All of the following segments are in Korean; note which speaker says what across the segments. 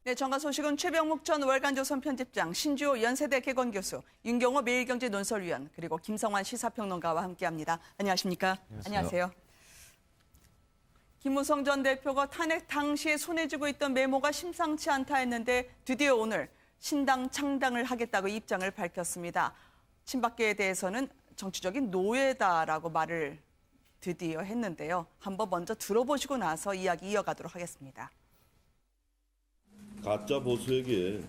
Speaker 1: 네, 정가 소식은 최병묵 전 월간조선 편집장, 신주호 연세대 개건교수, 윤경호 매일경제 논설위원, 그리고 김성환 시사평론가와 함께합니다. 안녕하십니까? 안녕하세요. 김무성 전 대표가 탄핵 당시에 손에 쥐고 있던 메모가 심상치 않다 했는데 드디어 오늘 신당 창당을 하겠다고 입장을 밝혔습니다. 친박계에 대해서는 정치적인 노예다라고 말을 드디어 했는데요. 한번 먼저 들어보시고 나서 이야기 이어가도록 하겠습니다.
Speaker 2: 가짜 보수에게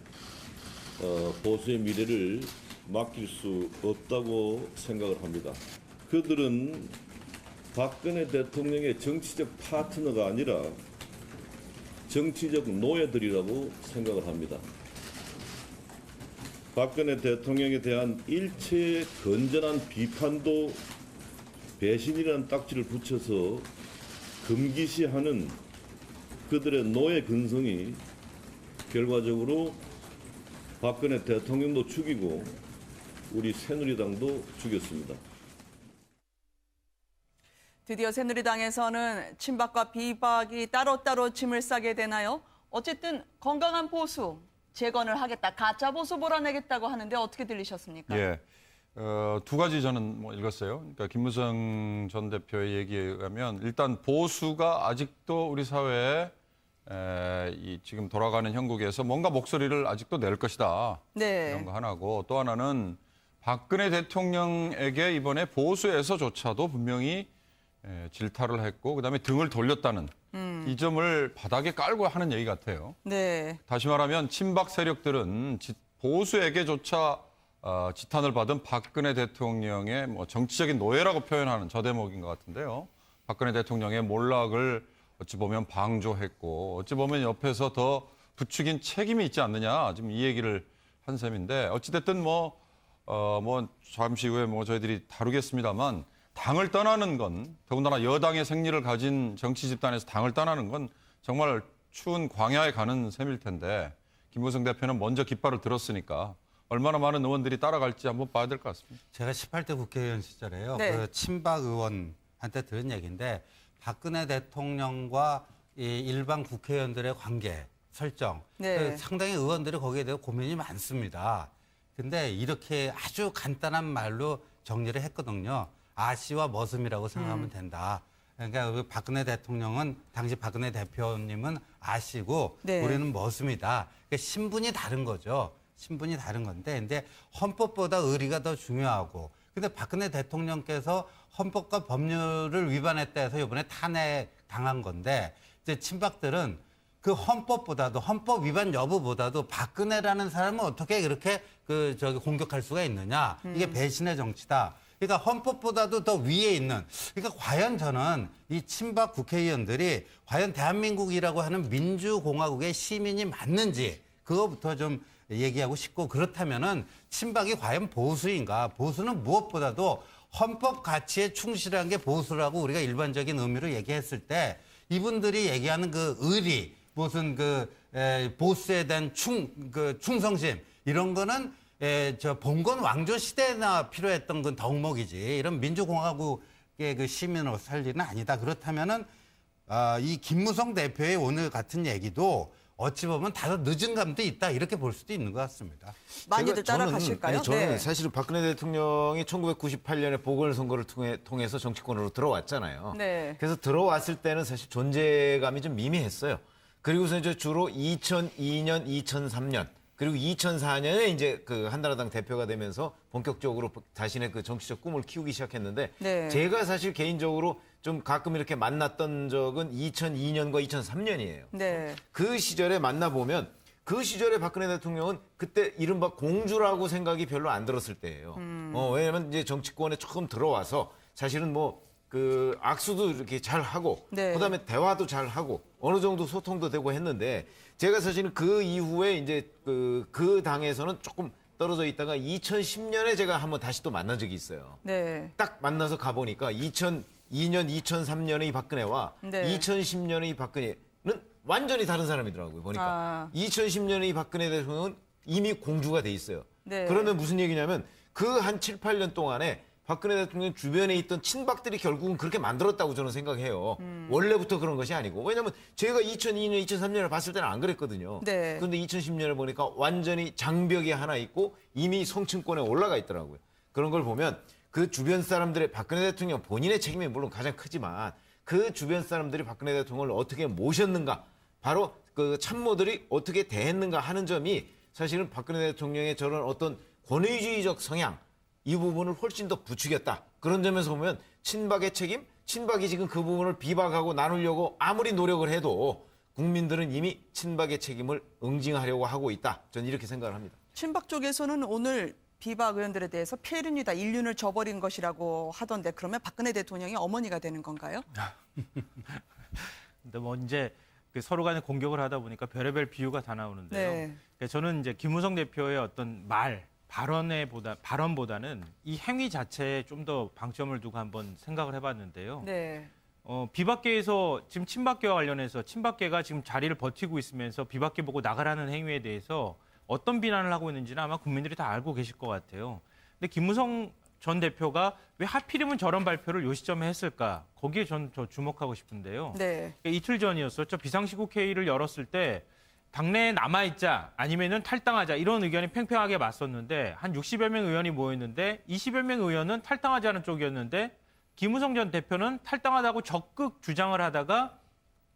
Speaker 2: 보수의 미래를 맡길 수 없다고 생각을 합니다. 그들은 박근혜 대통령의 정치적 파트너가 아니라 정치적 노예들이라고 생각을 합니다. 박근혜 대통령에 대한 일체의 건전한 비판도 배신이라는 딱지를 붙여서 금기시하는 그들의 노예 근성이 결과적으로 박근혜 대통령도 죽이고 우리 새누리당도 죽였습니다.
Speaker 1: 드디어 새누리당에서는 친박과 비박이 따로따로 짐을 싸게 되나요? 어쨌든 건강한 보수 재건을 하겠다, 가짜 보수 몰아내겠다고 하는데 어떻게 들리셨습니까?
Speaker 3: 예, 두 가지 저는 읽었어요. 그러니까 김무성 전 대표의 얘기에 의하면 일단 보수가 아직도 우리 사회에 이 지금 돌아가는 형국에서 뭔가 목소리를 아직도 낼 것이다.
Speaker 1: 네.
Speaker 3: 이런 거 하나고 또 하나는 박근혜 대통령에게 이번에 보수에서조차도 분명히 질타를 했고 그다음에 등을 돌렸다는 이 점을 바닥에 깔고 하는 얘기 같아요.
Speaker 1: 네.
Speaker 3: 다시 말하면 친박 세력들은 보수에게조차 지탄을 받은 박근혜 대통령의 뭐 정치적인 노예라고 표현하는 저 대목인 것 같은데요. 박근혜 대통령의 몰락을 어찌 보면 방조했고 어찌 보면 옆에서 더 부추긴 책임이 있지 않느냐 지금 이 얘기를 한 셈인데 어찌됐든 뭐 잠시 후에 저희들이 다루겠습니다만 당을 떠나는 건 더군다나 여당의 생리를 가진 정치 집단에서 당을 떠나는 건 정말 추운 광야에 가는 셈일 텐데 김무성 대표는 먼저 깃발을 들었으니까 얼마나 많은 의원들이 따라갈지 한번 봐야 될 것 같습니다.
Speaker 4: 제가 18대 국회의원 시절에요.
Speaker 1: 네.
Speaker 4: 그 친박 의원한테 들은 얘기인데 박근혜 대통령과 이 일반 국회의원들의 관계 설정
Speaker 1: 네.
Speaker 4: 상당히 의원들이 거기에 대해 고민이 많습니다. 근데 이렇게 아주 간단한 말로 정리를 했거든요. 아씨와 머슴이라고 생각하면 된다. 그러니까 박근혜 대통령은 당시 박근혜 대표님은 아씨고
Speaker 1: 네.
Speaker 4: 우리는 머슴이다. 그러니까 신분이 다른 거죠. 신분이 다른 건데 근데 헌법보다 의리가 더 중요하고 근데 박근혜 대통령께서 헌법과 법률을 위반했다 해서 이번에 탄핵 당한 건데 이제 친박들은 그 헌법보다도 헌법 위반 여부보다도 박근혜라는 사람은 어떻게 그렇게 공격할 수가 있느냐. 이게 배신의 정치다. 그러니까 헌법보다도 더 위에 있는 그러니까 과연 저는 이 친박 국회의원들이 과연 대한민국이라고 하는 민주공화국의 시민이 맞는지 그거부터 좀 얘기하고 싶고 그렇다면은 친박이 과연 보수인가? 보수는 무엇보다도 헌법 가치에 충실한 게 보수라고 우리가 일반적인 의미로 얘기했을 때 이분들이 얘기하는 그 의리 무슨 보수에 대한 충성심 이런 거는 봉건 왕조 시대나 필요했던 건 덕목이지 이런 민주공화국의 그 시민으로 살 일은 아니다. 그렇다면은 이 김무성 대표의 오늘 같은 얘기도 어찌 보면 다소 늦은 감도 있다 이렇게 볼 수도 있는 것 같습니다.
Speaker 1: 많이들 따라가실까요?
Speaker 5: 저는
Speaker 1: 네.
Speaker 5: 사실은 박근혜 대통령이 1998년에 보궐선거를 통해서 정치권으로 들어왔잖아요.
Speaker 1: 네.
Speaker 5: 그래서 들어왔을 때는 사실 존재감이 좀 미미했어요. 그리고서 이제 주로 2002년, 2003년 그리고 2004년에 이제 그 한나라당 대표가 되면서 본격적으로 자신의 그 정치적 꿈을 키우기 시작했는데
Speaker 1: 네.
Speaker 5: 제가 사실 개인적으로 좀 가끔 이렇게 만났던 적은 2002년과 2003년이에요.
Speaker 1: 네.
Speaker 5: 그 시절에 만나보면 그 시절에 박근혜 대통령은 그때 이른바 공주라고 생각이 별로 안 들었을 때예요. 왜냐하면 이제 정치권에 처음 들어와서 사실은 그 악수도 이렇게 잘 하고
Speaker 1: 네.
Speaker 5: 그다음에 대화도 잘 하고 어느 정도 소통도 되고 했는데 제가 사실은 그 이후에 이제 그 당에서는 조금 떨어져 있다가 2010년에 제가 한번 다시 또 만난 적이 있어요.
Speaker 1: 네.
Speaker 5: 딱 만나서 가보니까 2002년, 2003년의 이 박근혜와
Speaker 1: 네.
Speaker 5: 2010년의 이 박근혜는 완전히 다른 사람이더라고요. 보니까 2010년의 이 박근혜 대통령은 이미 공주가 돼 있어요.
Speaker 1: 네.
Speaker 5: 그러면 무슨 얘기냐면 그 한 7, 8년 동안에 박근혜 대통령 주변에 있던 친박들이 결국은 그렇게 만들었다고 저는 생각해요. 원래부터 그런 것이 아니고. 왜냐하면 제가 2002년, 2003년을 봤을 때는 안 그랬거든요.
Speaker 1: 네.
Speaker 5: 그런데 2010년에 보니까 완전히 장벽이 하나 있고 이미 성층권에 올라가 있더라고요. 그런 걸 보면 그 주변 사람들의 박근혜 대통령 본인의 책임이 물론 가장 크지만 그 주변 사람들이 박근혜 대통령을 어떻게 모셨는가, 바로 그 참모들이 어떻게 대했는가 하는 점이 사실은 박근혜 대통령의 저런 어떤 권위주의적 성향, 이 부분을 훨씬 더 부추겼다. 그런 점에서 보면 친박의 책임, 친박이 지금 그 부분을 비박하고 나누려고 아무리 노력을 해도 국민들은 이미 친박의 책임을 응징하려고 하고 있다. 저는 이렇게 생각을 합니다.
Speaker 1: 친박 쪽에서는 오늘 비박 의원들에 대해서 폐륜이다, 인륜을 저버린 것이라고 하던데 그러면 박근혜 대통령이 어머니가 되는 건가요?
Speaker 6: 근데 뭐 이제 그 서로 간에 공격을 하다 보니까 별의별 비유가 다 나오는데요.
Speaker 1: 네.
Speaker 6: 그러니까 저는 이제 김무성 대표의 어떤 발언보다는 이 행위 자체에 좀 더 방점을 두고 한번 생각을 해봤는데요.
Speaker 1: 네.
Speaker 6: 비박계에서 지금 친박계와 관련해서 친박계가 지금 자리를 버티고 있으면서 비박계 보고 나가라는 행위에 대해서 어떤 비난을 하고 있는지는 아마 국민들이 다 알고 계실 것 같아요. 근데 김무성 전 대표가 왜 하필이면 저런 발표를 요 시점에 했을까? 거기에 전 더 주목하고 싶은데요.
Speaker 1: 네.
Speaker 6: 이틀 전이었었죠. 비상시국 회의를 열었을 때 당내에 남아있자 아니면은 탈당하자 이런 의견이 팽팽하게 맞섰는데 한 60여 명 의원이 모였는데 20여 명 의원은 탈당하자는 쪽이었는데 김무성 전 대표는 탈당하다고 적극 주장을 하다가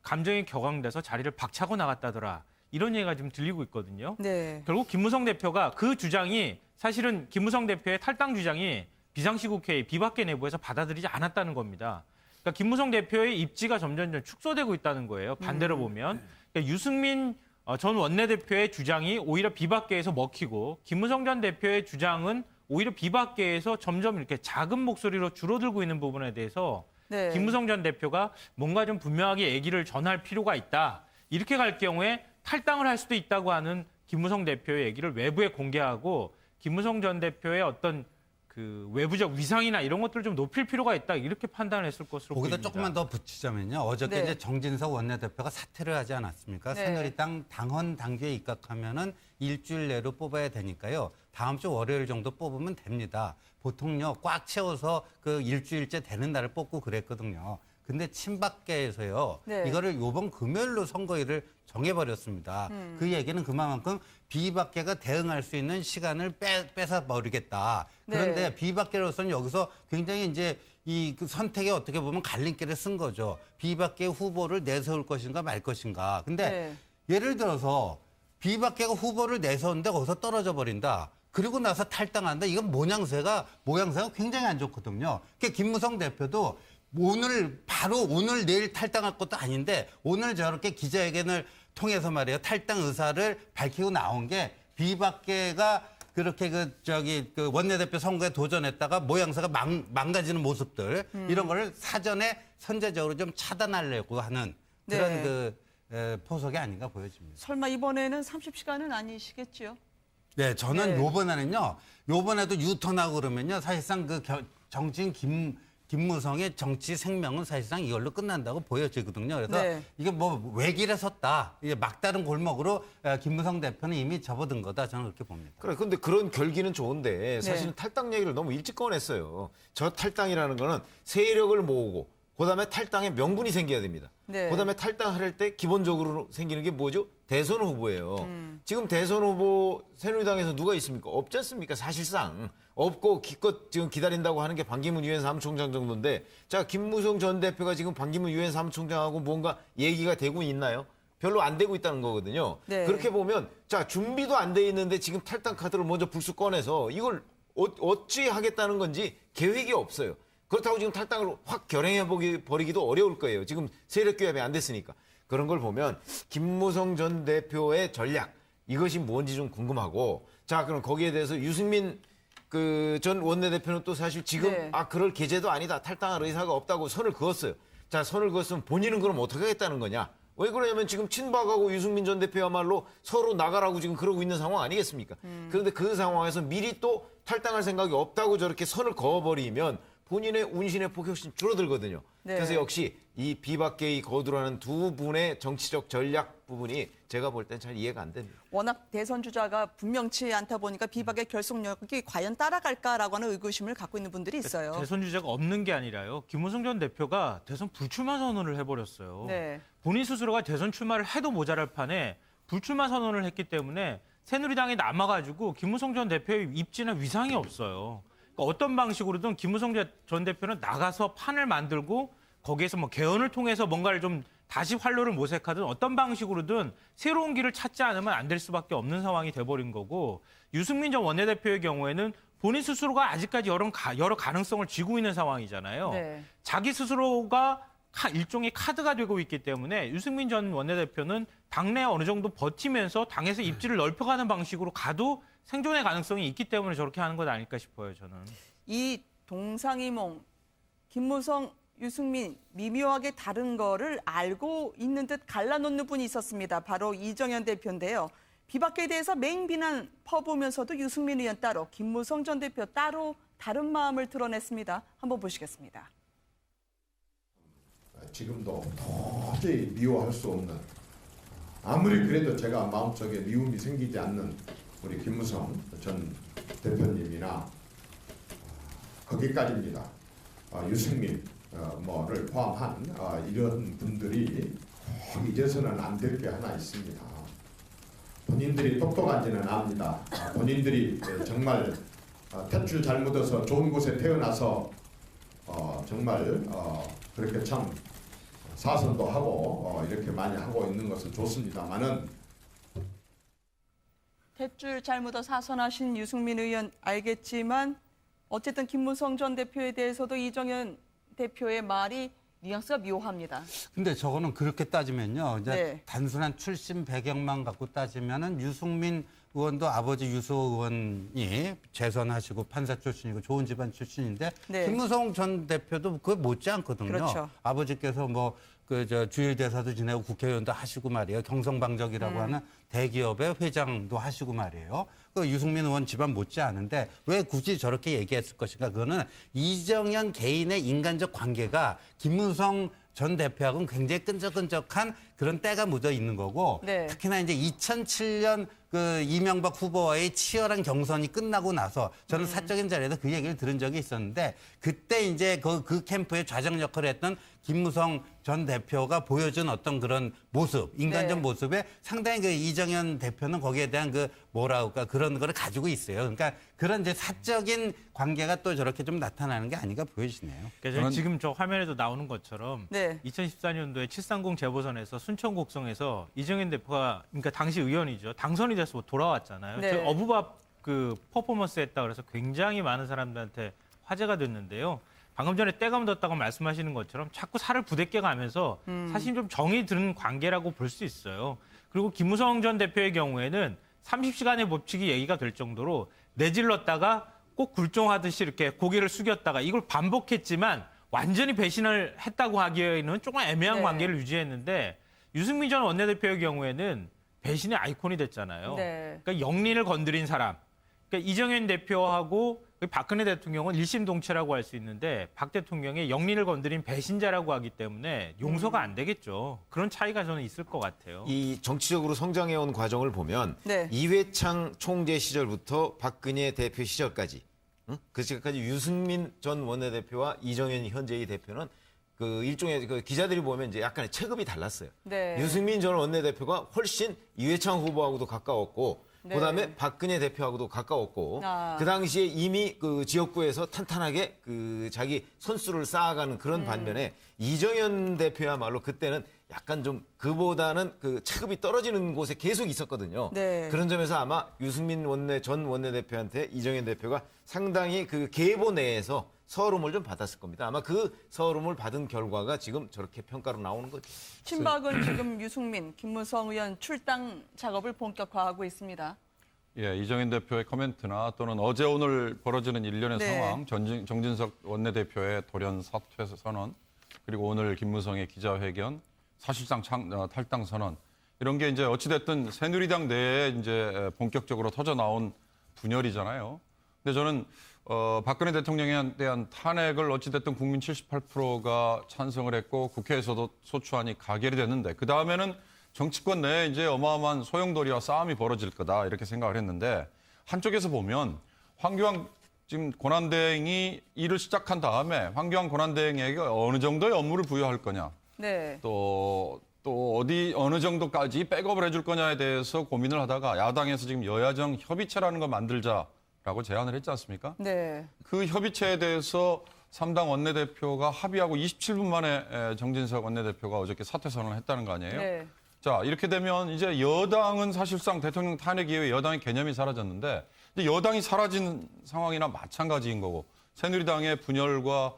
Speaker 6: 감정이 격앙돼서 자리를 박차고 나갔다더라. 이런 얘기가 지금 들리고 있거든요.
Speaker 1: 네.
Speaker 6: 결국 김무성 대표가 그 주장이 사실은 김무성 대표의 탈당 주장이 비상시국회의 비박계 내부에서 받아들이지 않았다는 겁니다. 그러니까 김무성 대표의 입지가 점점 축소되고 있다는 거예요. 반대로 보면. 그러니까 유승민 전 원내대표의 주장이 오히려 비박계에서 먹히고 김무성 전 대표의 주장은 오히려 비박계에서 점점 이렇게 작은 목소리로 줄어들고 있는 부분에 대해서
Speaker 1: 네.
Speaker 6: 김무성 전 대표가 뭔가 좀 분명하게 얘기를 전할 필요가 있다. 이렇게 갈 경우에 탈당을 할 수도 있다고 하는 김무성 대표의 얘기를 외부에 공개하고 김무성 전 대표의 어떤 그 외부적 위상이나 이런 것들을 좀 높일 필요가 있다. 이렇게 판단을 했을 것으로
Speaker 4: 거기다
Speaker 6: 보입니다.
Speaker 4: 조금만 더 붙이자면요. 어저께
Speaker 1: 네.
Speaker 4: 이제 정진석 원내대표가 사퇴를 하지 않았습니까?
Speaker 1: 네.
Speaker 4: 새누리당 당헌 당규에 입각하면은 일주일 내로 뽑아야 되니까요. 다음 주 월요일 정도 뽑으면 됩니다. 보통요 꽉 채워서 그 일주일째 되는 날을 뽑고 그랬거든요. 근데 친박계에서요.
Speaker 1: 네.
Speaker 4: 이거를 요번 금요일로 선거일을 정해버렸습니다. 그 얘기는 그만큼 비박계가 대응할 수 있는 시간을 뺏어 버리겠다. 그런데
Speaker 1: 네.
Speaker 4: 비박계로서는 여기서 굉장히 이제 그 선택에 어떻게 보면 갈림길을 쓴 거죠. 비박계 후보를 내세울 것인가 말 것인가. 근데 예를 들어서 비박계가 후보를 내세우는데 거기서 떨어져 버린다. 그리고 나서 탈당한다. 이건 모양새가 굉장히 안 좋거든요. 그러니까 김무성 대표도 오늘 내일 탈당할 것도 아닌데 오늘 저렇게 기자회견을 통해서 말이에요. 탈당 의사를 밝히고 나온 게 비박계가 그렇게 그 원내대표 선거에 도전했다가 모양새가 망가지는 모습들 이런 거를 사전에 선제적으로 좀 차단하려고 하는 그런 포석이 아닌가 보여집니다.
Speaker 1: 설마 이번에는 30시간은 아니시겠지요?
Speaker 4: 네, 저는
Speaker 1: 네.
Speaker 4: 요번에도 유턴하고 그러면요. 사실상 그 정치인 김무성의 정치 생명은 사실상 이걸로 끝난다고 보여지거든요. 그래서
Speaker 1: 네.
Speaker 4: 이게 뭐 외길에 섰다. 이게 막다른 골목으로 김무성 대표는 이미 접어든 거다. 저는 그렇게 봅니다.
Speaker 5: 그래, 근데 그런 결기는 좋은데 사실은 탈당 얘기를 너무 일찍 꺼냈어요. 저 탈당이라는 거는 세력을 모으고 그다음에 탈당의 명분이 생겨야 됩니다.
Speaker 1: 네.
Speaker 5: 그다음에 탈당할 때 기본적으로 생기는 게 뭐죠? 대선 후보예요. 지금 대선 후보 새누리당에서 누가 있습니까? 없지 않습니까? 사실상 없고 기껏 지금 기다린다고 하는 게 반기문 유엔 사무총장 정도인데, 자, 김무성 전 대표가 지금 반기문 유엔 사무총장하고 뭔가 얘기가 되고 있나요? 별로 안 되고 있다는 거거든요.
Speaker 1: 네.
Speaker 5: 그렇게 보면 자, 준비도 안 돼 있는데 지금 탈당 카드를 먼저 불쑥 꺼내서 이걸 어찌 하겠다는 건지 계획이 없어요. 그렇다고 지금 탈당을 확 결행해버리기도 어려울 거예요. 지금 세력 규합이 안 됐으니까. 그런 걸 보면 김무성 전 대표의 전략, 이것이 뭔지 좀 궁금하고, 자, 그럼 거기에 대해서 유승민 그 전 원내대표는 또 사실 지금 그럴 계제도 아니다. 탈당할 의사가 없다고 선을 그었어요. 자, 선을 그었으면 본인은 그럼 어떻게 하겠다는 거냐? 왜 그러냐면 지금 친박하고 유승민 전 대표야말로 서로 나가라고 지금 그러고 있는 상황 아니겠습니까? 그런데 그 상황에서 미리 또 탈당할 생각이 없다고 저렇게 선을 그어버리면 본인의 운신의 폭격신 줄어들거든요.
Speaker 1: 네.
Speaker 5: 그래서 역시 이 비박계의 거두라는 두 분의 정치적 전략 부분이 제가 볼 땐 잘 이해가 안 됩니다.
Speaker 1: 워낙 대선 주자가 분명치 않다 보니까 비박의 결속력이 과연 따라갈까라고 하는 의구심을 갖고 있는 분들이 있어요.
Speaker 6: 대선 주자가 없는 게 아니라요. 김무성 전 대표가 대선 불출마 선언을 해버렸어요.
Speaker 1: 네.
Speaker 6: 본인 스스로가 대선 출마를 해도 모자랄 판에 불출마 선언을 했기 때문에 새누리당에 남아가지고 김무성 전 대표의 입지나 위상이 없어요. 그러니까 어떤 방식으로든 김무성 전 대표는 나가서 판을 만들고 거기에서 뭐 개헌을 통해서 뭔가를 좀 다시 활로를 모색하든 어떤 방식으로든 새로운 길을 찾지 않으면 안 될 수밖에 없는 상황이 돼버린 거고 유승민 전 원내대표의 경우에는 본인 스스로가 아직까지 여러 가능성을 쥐고 있는 상황이잖아요.
Speaker 1: 네.
Speaker 6: 자기 스스로가 일종의 카드가 되고 있기 때문에 유승민 전 원내대표는 당내에 어느 정도 버티면서 당에서 입지를 넓혀가는 방식으로 가도 생존의 가능성이 있기 때문에 저렇게 하는 것 아닐까 싶어요, 저는.
Speaker 1: 이 동상이몽, 김무성, 유승민 미묘하게 다른 거를 알고 있는 듯 갈라놓는 분이 있었습니다. 바로 이정현 대표인데요. 비박계에 대해서 맹비난 퍼부으면서도 유승민 의원 따로, 김무성 전 대표 따로 다른 마음을 드러냈습니다. 한번 보시겠습니다.
Speaker 7: 지금도 도저히 미워할 수 없는, 아무리 그래도 제가 마음속에 미움이 생기지 않는 우리 김무성 전 대표님이나 거기까지입니다. 유승민 뭐를 포함한 이런 분들이 꼭 잊어서는 안 될 게 하나 있습니다. 본인들이 똑똑한지는 압니다. 본인들이 정말 탯줄 잘 묻어서 좋은 곳에 태어나서 정말 그렇게 참 사선도 하고 이렇게 많이 하고 있는 것은 좋습니다만은
Speaker 1: 탯줄 잘 묻어 사선하신 유승민 의원 알겠지만 어쨌든 김무성 전 대표에 대해서도 이정현 대표의 말이 뉘앙스가 묘합니다.
Speaker 4: 근데 저거는 그렇게 따지면요. 이제
Speaker 1: 네.
Speaker 4: 단순한 출신 배경만 갖고 따지면은 유승민 의원도 아버지 유소 의원이 재선하시고 판사 출신이고 좋은 집안 출신인데
Speaker 1: 네.
Speaker 4: 김무성 전 대표도 그거 못지 않거든요.
Speaker 1: 그렇죠.
Speaker 4: 아버지께서 뭐 주일 대사도 지내고 국회의원도 하시고 말이에요. 경성방적이라고 하는 대기업의 회장도 하시고 말이에요. 그 유승민 의원 집안 못지 않은데 왜 굳이 저렇게 얘기했을 것인가? 그거는 이정현 개인의 인간적 관계가 김무성 전 대표하고는 굉장히 끈적끈적한 그런 때가 묻어 있는 거고
Speaker 1: 네.
Speaker 4: 특히나 이제 2007년 그 이명박 후보와의 치열한 경선이 끝나고 나서 저는 사적인 자리에서 그 얘기를 들은 적이 있었는데 그때 이제 그 캠프의 좌정 역할을 했던 김무성 전 대표가 보여준 어떤 그런 모습, 인간적
Speaker 1: 네.
Speaker 4: 모습에 상당히 그 이정현 대표는 거기에 대한 그 뭐라 할까 그런 거를 가지고 있어요. 그러니까 그런 이제 사적인 관계가 또 저렇게 좀 나타나는 게 아닌가 보여지네요.
Speaker 6: 그러니까 지금 저 화면에도 나오는 것처럼
Speaker 1: 네.
Speaker 6: 2014년도에 730 재보선에서 순천 곡성에서 이정현 대표가 그러니까 당시 의원이죠. 당선이 돼서 돌아왔잖아요.
Speaker 1: 네.
Speaker 6: 저 어부밥 그 퍼포먼스 했다 그래서 굉장히 많은 사람들한테 화제가 됐는데요. 방금 전에 때가 묻었다고 말씀하시는 것처럼 자꾸 살을 부대껴 가면서 사실 좀 정이 드는 관계라고 볼 수 있어요. 그리고 김무성 전 대표의 경우에는 30시간의 법칙이 얘기가 될 정도로 내질렀다가 꼭 굴종하듯이 이렇게 고개를 숙였다가 이걸 반복했지만 완전히 배신을 했다고 하기에는 조금 애매한
Speaker 1: 네.
Speaker 6: 관계를 유지했는데 유승민 전 원내대표의 경우에는 배신의 아이콘이 됐잖아요.
Speaker 1: 네.
Speaker 6: 그러니까 영린을 건드린 사람. 그러니까 이정현 대표하고 박근혜 대통령은 일심동체라고 할 수 있는데 박 대통령이 영린을 건드린 배신자라고 하기 때문에 용서가 안 되겠죠. 그런 차이가 저는 있을 것 같아요.
Speaker 5: 이 정치적으로 성장해온 과정을 보면
Speaker 1: 네.
Speaker 5: 이회창 총재 시절부터 박근혜 대표 시절까지 그 시절까지 유승민 전 원내대표와 이정현 현재의 대표는 그 일종의 그 기자들이 보면 이제 약간의 체급이 달랐어요.
Speaker 1: 네.
Speaker 5: 유승민 전 원내대표가 훨씬 이회창 후보하고도 가까웠고
Speaker 1: 네.
Speaker 5: 그다음에 박근혜 대표하고도 가까웠고 그 당시에 이미 그 지역구에서 탄탄하게 그 자기 선수를 쌓아가는 그런 반면에 이정현 대표야말로 그때는 약간 좀 그보다는 그 체급이 떨어지는 곳에 계속 있었거든요.
Speaker 1: 네.
Speaker 5: 그런 점에서 아마 유승민 전 원내대표한테 이정현 대표가 상당히 그 계보 내에서 서름을 좀 받았을 겁니다. 아마 그 서름을 받은 결과가 지금 저렇게 평가로 나오는 거죠.
Speaker 1: 친박은 지금 유승민, 김무성 의원 출당 작업을 본격화하고 있습니다.
Speaker 3: 예, 이정현 대표의 코멘트나 또는 어제 오늘 벌어지는 일련의
Speaker 1: 네.
Speaker 3: 상황, 정진석 원내대표의 돌연 사퇴 선언, 그리고 오늘 김무성의 기자회견, 사실상 탈당 선언 이런 게 이제 어찌됐든 새누리당 내에 이제 본격적으로 터져 나온 분열이잖아요. 근데 저는 박근혜 대통령에 대한 탄핵을 어찌됐든 국민 78%가 찬성을 했고 국회에서도 소추안이 가결이 됐는데 그 다음에는 정치권 내에 이제 어마어마한 소용돌이와 싸움이 벌어질 거다 이렇게 생각을 했는데 한쪽에서 보면 황교안 지금 권한대행이 일을 시작한 다음에 황교안 권한대행에게 어느 정도의 업무를 부여할 거냐
Speaker 1: 네.
Speaker 3: 또 어느 정도까지 백업을 해줄 거냐에 대해서 고민을 하다가 야당에서 지금 여야정 협의체라는 걸 만들자라고 제안을 했지 않습니까?
Speaker 1: 네.
Speaker 3: 그 협의체에 대해서 3당 원내대표가 합의하고 27분 만에 정진석 원내대표가 어저께 사퇴 선언을 했다는 거 아니에요?
Speaker 1: 네.
Speaker 3: 자, 이렇게 되면 이제 여당은 사실상 대통령 탄핵 이후에 여당의 개념이 사라졌는데 이제 여당이 사라진 상황이나 마찬가지인 거고 새누리당의 분열과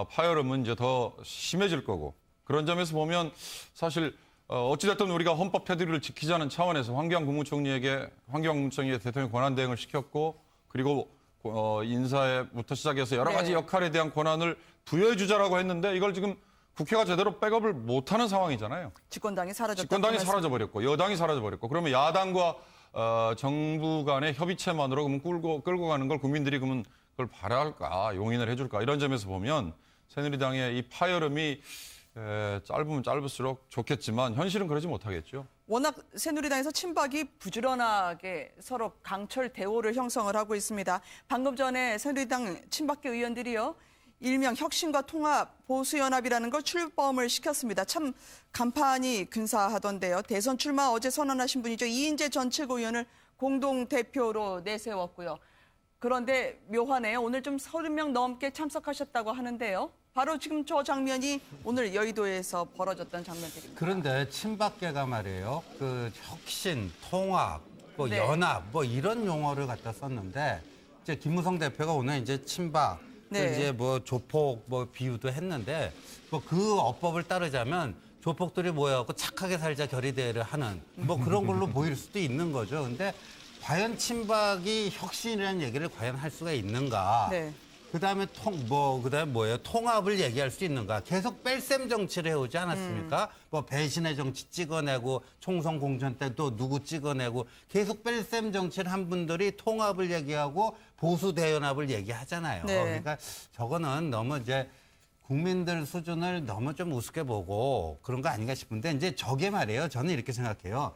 Speaker 3: 파열음은 이제 더 심해질 거고 그런 점에서 보면 사실 어찌됐든 우리가 헌법 테두리를 지키자는 차원에서 황교안 국무총리에게 대통령 권한대행을 시켰고 그리고 인사부터 시작해서 여러 가지
Speaker 1: 네.
Speaker 3: 역할에 대한 권한을 부여해 주자라고 했는데 이걸 지금 국회가 제대로 백업을 못하는 상황이잖아요.
Speaker 1: 집권당이 사라졌다.
Speaker 3: 집권당이 사라져버렸고 여당이 사라져버렸고 그러면 야당과 정부 간의 협의체만으로 그러면 끌고 가는 걸 국민들이 그러면 그걸 바랄까 용인을 해줄까 이런 점에서 보면 새누리당의 이 파열음이 짧으면 짧을수록 좋겠지만 현실은 그러지 못하겠죠.
Speaker 1: 워낙 새누리당에서 친박이 부지런하게 서로 강철 대오를 형성을 하고 있습니다. 방금 전에 새누리당 친박계 의원들이요. 일명 혁신과 통합 보수연합이라는 걸 출범을 시켰습니다. 참 간판이 근사하던데요. 대선 출마 어제 선언하신 분이죠. 이인재 전 최고위원을 공동대표로 내세웠고요. 그런데 묘하네요. 오늘 좀 30명 넘게 참석하셨다고 하는데요. 바로 지금 저 장면이 오늘 여의도에서 벌어졌던 장면들입니다.
Speaker 4: 그런데 친박계가 말이에요. 그 혁신, 통합, 뭐
Speaker 1: 네.
Speaker 4: 연합, 뭐 이런 용어를 갖다 썼는데 이제 김무성 대표가 오늘 이제 친박,
Speaker 1: 네.
Speaker 4: 이제 뭐 조폭 뭐 비유도 했는데 뭐 그 어법을 따르자면 조폭들이 모여갖고 착하게 살자 결의대회를 하는 뭐 그런 걸로 보일 수도 있는 거죠. 근데 과연 친박이 혁신이라는 얘기를 과연 할 수가 있는가?
Speaker 1: 네.
Speaker 4: 그다음에 그다음에 뭐예요? 통합을 얘기할 수 있는가? 계속 뺄셈 정치를 해오지 않았습니까? 뭐 배신의 정치 찍어내고 총선 공천 때 또 누구 찍어내고 계속 뺄셈 정치를 한 분들이 통합을 얘기하고 보수 대연합을 얘기하잖아요.
Speaker 1: 네.
Speaker 4: 그러니까 저거는 너무 이제 국민들 수준을 너무 좀 우습게 보고 그런 거 아닌가 싶은데 이제 저게 말이에요. 저는 이렇게 생각해요.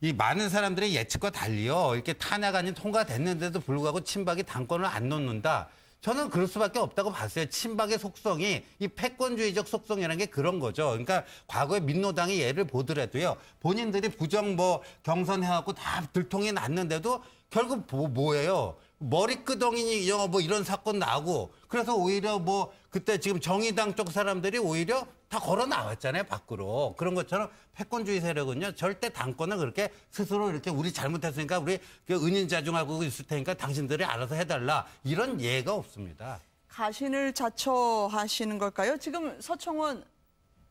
Speaker 4: 이 많은 사람들의 예측과 달리요. 이렇게 탄핵 안이 통과됐는데도 불구하고 친박이 당권을 안 놓는다. 저는 그럴 수밖에 없다고 봤어요. 친박의 속성이 이 패권주의적 속성이라는 게 그런 거죠. 그러니까 과거에 민노당의 예를 보더라도요. 본인들이 부정 경선해갖고 다 들통이 났는데도 결국 뭐예요? 머리끄덩이 뭐 이런 사건 나고 그래서 오히려 뭐 그때 지금 정의당 쪽 사람들이 오히려 다 걸어 나왔잖아요, 밖으로. 그런 것처럼 패권주의 세력은요, 절대 당권을 그렇게 스스로 이렇게 우리 잘못했으니까 우리 은인자중하고 있을 테니까 당신들이 알아서 해달라. 이런 예가 없습니다.
Speaker 1: 가신을 자처하시는 걸까요? 지금 서청원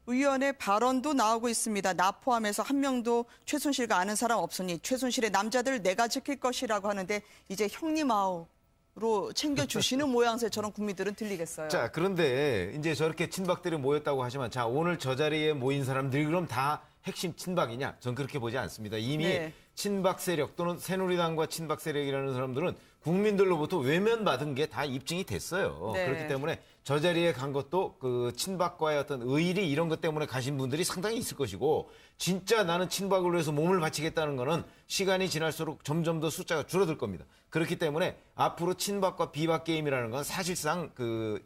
Speaker 1: 의원의 발언도 나오고 있습니다. 나 포함해서 한 명도 최순실과 아는 사람 없으니 최순실의 남자들 내가 지킬 것이라고 하는데 이제 형님 아우로 챙겨주시는 모양새처럼 국민들은 들리겠어요.
Speaker 5: 자, 그런데 이제 저렇게 친박들이 모였다고 하지만 자, 오늘 저 자리에 모인 사람들이 그럼 다 핵심 친박이냐? 전 그렇게 보지 않습니다. 이미
Speaker 1: 네.
Speaker 5: 친박 세력 또는 새누리당과 친박 세력이라는 사람들은 국민들로부터 외면받은 게 다 입증이 됐어요.
Speaker 1: 네.
Speaker 5: 그렇기 때문에 저 자리에 간 것도 그 친박과의 어떤 의리 이런 것 때문에 가신 분들이 상당히 있을 것이고 진짜 나는 친박을 위해서 몸을 바치겠다는 거는 시간이 지날수록 점점 더 숫자가 줄어들 겁니다. 그렇기 때문에 앞으로 친박과 비박 게임이라는 건 사실상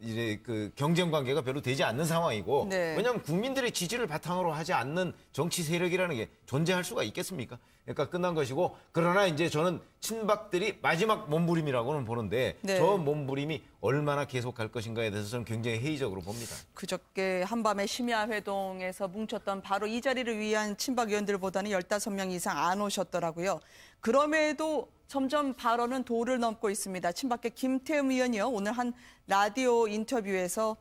Speaker 5: 이제 경쟁 관계가 별로 되지 않는 상황이고
Speaker 1: 네.
Speaker 5: 왜냐하면 국민들의 지지를 바탕으로 하지 않는 정치 세력이라는 게 존재할 수가 있겠습니까? 그러니까 끝난 것이고 그러나 이제 저는 친박들이 마지막 몸부림이라고는 보는데
Speaker 1: 네.
Speaker 5: 저 몸부림이 얼마나 계속할 것인가에 대해서 저는 굉장히 회의적으로 봅니다.
Speaker 1: 그저께 한밤에 심야회동에서 뭉쳤던 바로 이 자리를 위한 친박 의원들보다는 15명 이상 안 오셨더라고요. 그럼에도 점점 발언은 도를 넘고 있습니다. 친박계 김태흠 의원이요. 오늘 한 라디오 인터뷰에서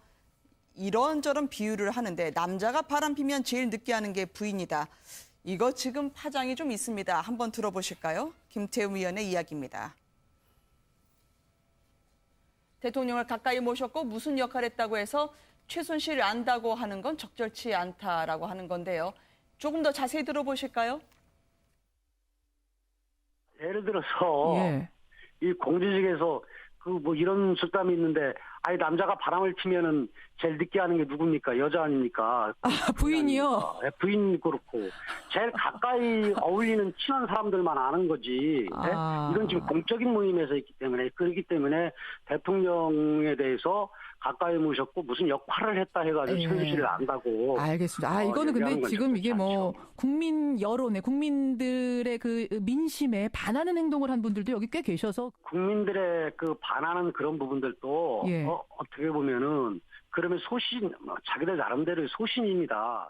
Speaker 1: 이런저런 비유를 하는데 남자가 바람 피면 제일 늦게 하는 게 부인이다. 이거 지금 파장이 좀 있습니다. 한번 들어보실까요? 김태흠 의원의 이야기입니다. 대통령을 가까이 모셨고 무슨 역할을 했다고 해서 최순실을 안다고 하는 건 적절치 않다라고 하는 건데요. 조금 더 자세히 들어보실까요?
Speaker 8: 예를 들어서 이 공직에서 뭐 이런 속담이 있는데, 아니, 남자가 바람을 피면은 제일 늦게 하는 게 누굽니까? 여자 아닙니까?
Speaker 9: 부인이요?
Speaker 8: 네, 부인 그렇고. 제일 가까이 어울리는 친한 사람들만 아는 거지. 네? 이건 지금 공적인 모임에서 있기 때문에, 그렇기 때문에 대통령에 대해서 가까이 모셨고 무슨 역할을 했다 해가지고
Speaker 9: 예.
Speaker 8: 최순실을 안다고.
Speaker 9: 알겠습니다. 이거는 근데
Speaker 8: 얘기하는 건
Speaker 9: 지금 이게 뭐
Speaker 8: 좋지 않죠.
Speaker 9: 국민 여론에 국민들의 그 민심에 반하는 행동을 한 분들도 여기 꽤 계셔서
Speaker 8: 국민들의 그 반하는 그런 부분들도
Speaker 9: 예.
Speaker 8: 어떻게 보면은 그러면 자기들 나름대로의 소신입니다.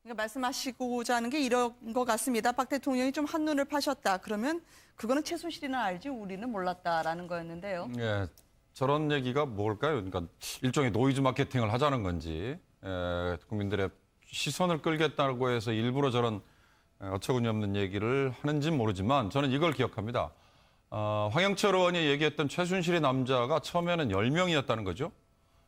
Speaker 1: 그러니까 말씀하시고자 하는 게 이런 것 같습니다. 박 대통령이 좀 한눈을 파셨다. 그러면 그거는 최순실이나 알지 우리는 몰랐다라는 거였는데요.
Speaker 3: 예, 저런 얘기가 뭘까요? 그러니까 일종의 노이즈 마케팅을 하자는 건지, 국민들의 시선을 끌겠다고 해서 일부러 저런 어처구니 없는 얘기를 하는지는 모르지만 저는 이걸 기억합니다. 황영철 의원이 얘기했던 최순실의 남자가 처음에는 10명이었다는 거죠.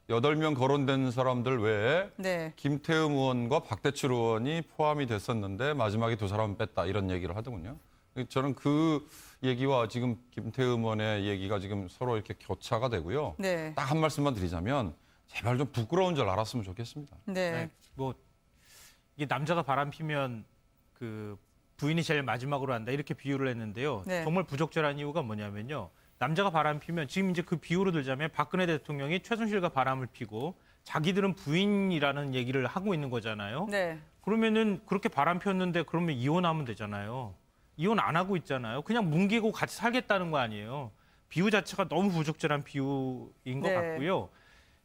Speaker 3: 8명 거론된 사람들 외에
Speaker 1: 네.
Speaker 3: 김태흠 의원과 박대출 의원이 포함이 됐었는데 마지막에 2사람 뺐다 이런 얘기를 하더군요. 저는 그 얘기와 지금 김태흠 의원의 얘기가 지금 서로 이렇게 교차가 되고요.
Speaker 1: 네.
Speaker 3: 딱 한 말씀만 드리자면 제발 좀 부끄러운 줄 알았으면 좋겠습니다.
Speaker 1: 네.
Speaker 6: 네, 뭐 이게 남자가 바람 피면 그 부인이 제일 마지막으로 한다 이렇게 비유를 했는데요.
Speaker 1: 네.
Speaker 6: 정말 부적절한 이유가 뭐냐면요. 남자가 바람 피면 지금 이제 그 비유로 들자면 박근혜 대통령이 최순실과 바람을 피고 자기들은 부인이라는 얘기를 하고 있는 거잖아요.
Speaker 1: 네.
Speaker 6: 그러면은 그렇게 바람 폈는데 그러면 이혼하면 되잖아요. 이혼 안 하고 있잖아요. 그냥 뭉개고 같이 살겠다는 거 아니에요. 비유 자체가 너무 부적절한 비유인 것
Speaker 1: 네.
Speaker 6: 같고요.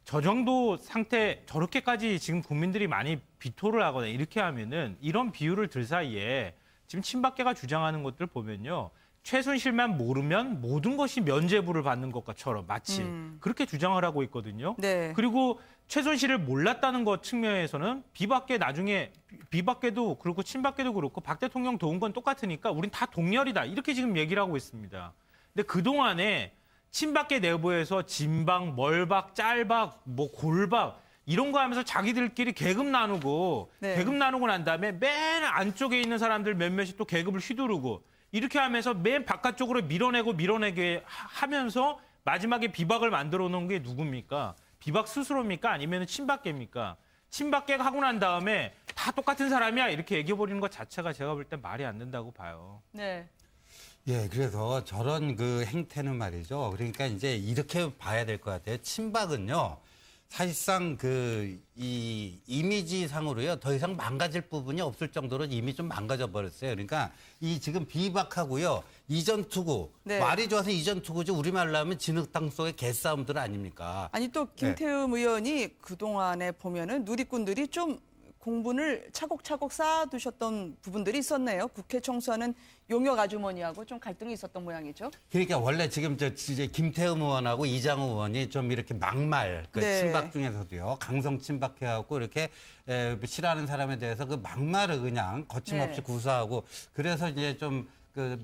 Speaker 6: 저 정도 상태 저렇게까지 지금 국민들이 많이 비토를 하거나 이렇게 하면은 이런 비유를 들 사이에 지금 친박계가 주장하는 것들 보면요. 최순실만 모르면 모든 것이 면죄부를 받는 것처럼 마치 그렇게 주장을 하고 있거든요.
Speaker 1: 네.
Speaker 6: 그리고 최순실을 몰랐다는 것 측면에서는 비박계도 그렇고 친박계도 그렇고 박 대통령 도운 건 똑같으니까 우린 다 동렬이다. 이렇게 지금 얘기를 하고 있습니다. 근데 그동안에 친박계 내부에서 진박, 멀박, 짤박, 뭐 골박 이런 거 하면서 자기들끼리 계급 나누고
Speaker 1: 네.
Speaker 6: 계급 나누고 난 다음에 맨 안쪽에 있는 사람들 몇몇이 또 계급을 휘두르고 이렇게 하면서 맨 바깥쪽으로 밀어내게 하면서 마지막에 비박을 만들어 놓은 게 누굽니까? 비박 스스로입니까? 아니면 친박계입니까? 친박계가 하고 난 다음에 다 똑같은 사람이야 이렇게 얘기해버리는 것 자체가 제가 볼 때 말이 안 된다고 봐요.
Speaker 1: 네.
Speaker 4: 예, 그래서 저런 그 행태는 말이죠. 그러니까 이제 이렇게 봐야 될 것 같아요. 친박은요, 사실상 이 이미지상으로요, 더 이상 망가질 부분이 없을 정도로 이미 좀 망가져 버렸어요. 그러니까 이 지금 비박하고요, 이전 투구,
Speaker 1: 네.
Speaker 4: 말이 좋아서 이전 투구지 우리말로 하면 진흙탕 속의 개싸움들 아닙니까?
Speaker 1: 아니 또 김태흠 의원이 그동안에 보면은 누리꾼들이 좀 공분을 차곡차곡 쌓아두셨던 부분들이 있었네요. 국회 청소하는 용역 아주머니하고 좀 갈등이 있었던 모양이죠.
Speaker 4: 그러니까 원래 지금 이제 김태흠 의원하고 이장우 의원이 좀 이렇게 막말,
Speaker 1: 네.
Speaker 4: 친박 중에서도요, 강성 친박해갖고 이렇게 싫어하는 사람에 대해서 그 막말을 그냥 거침없이
Speaker 1: 네.
Speaker 4: 구사하고 그래서 이제 좀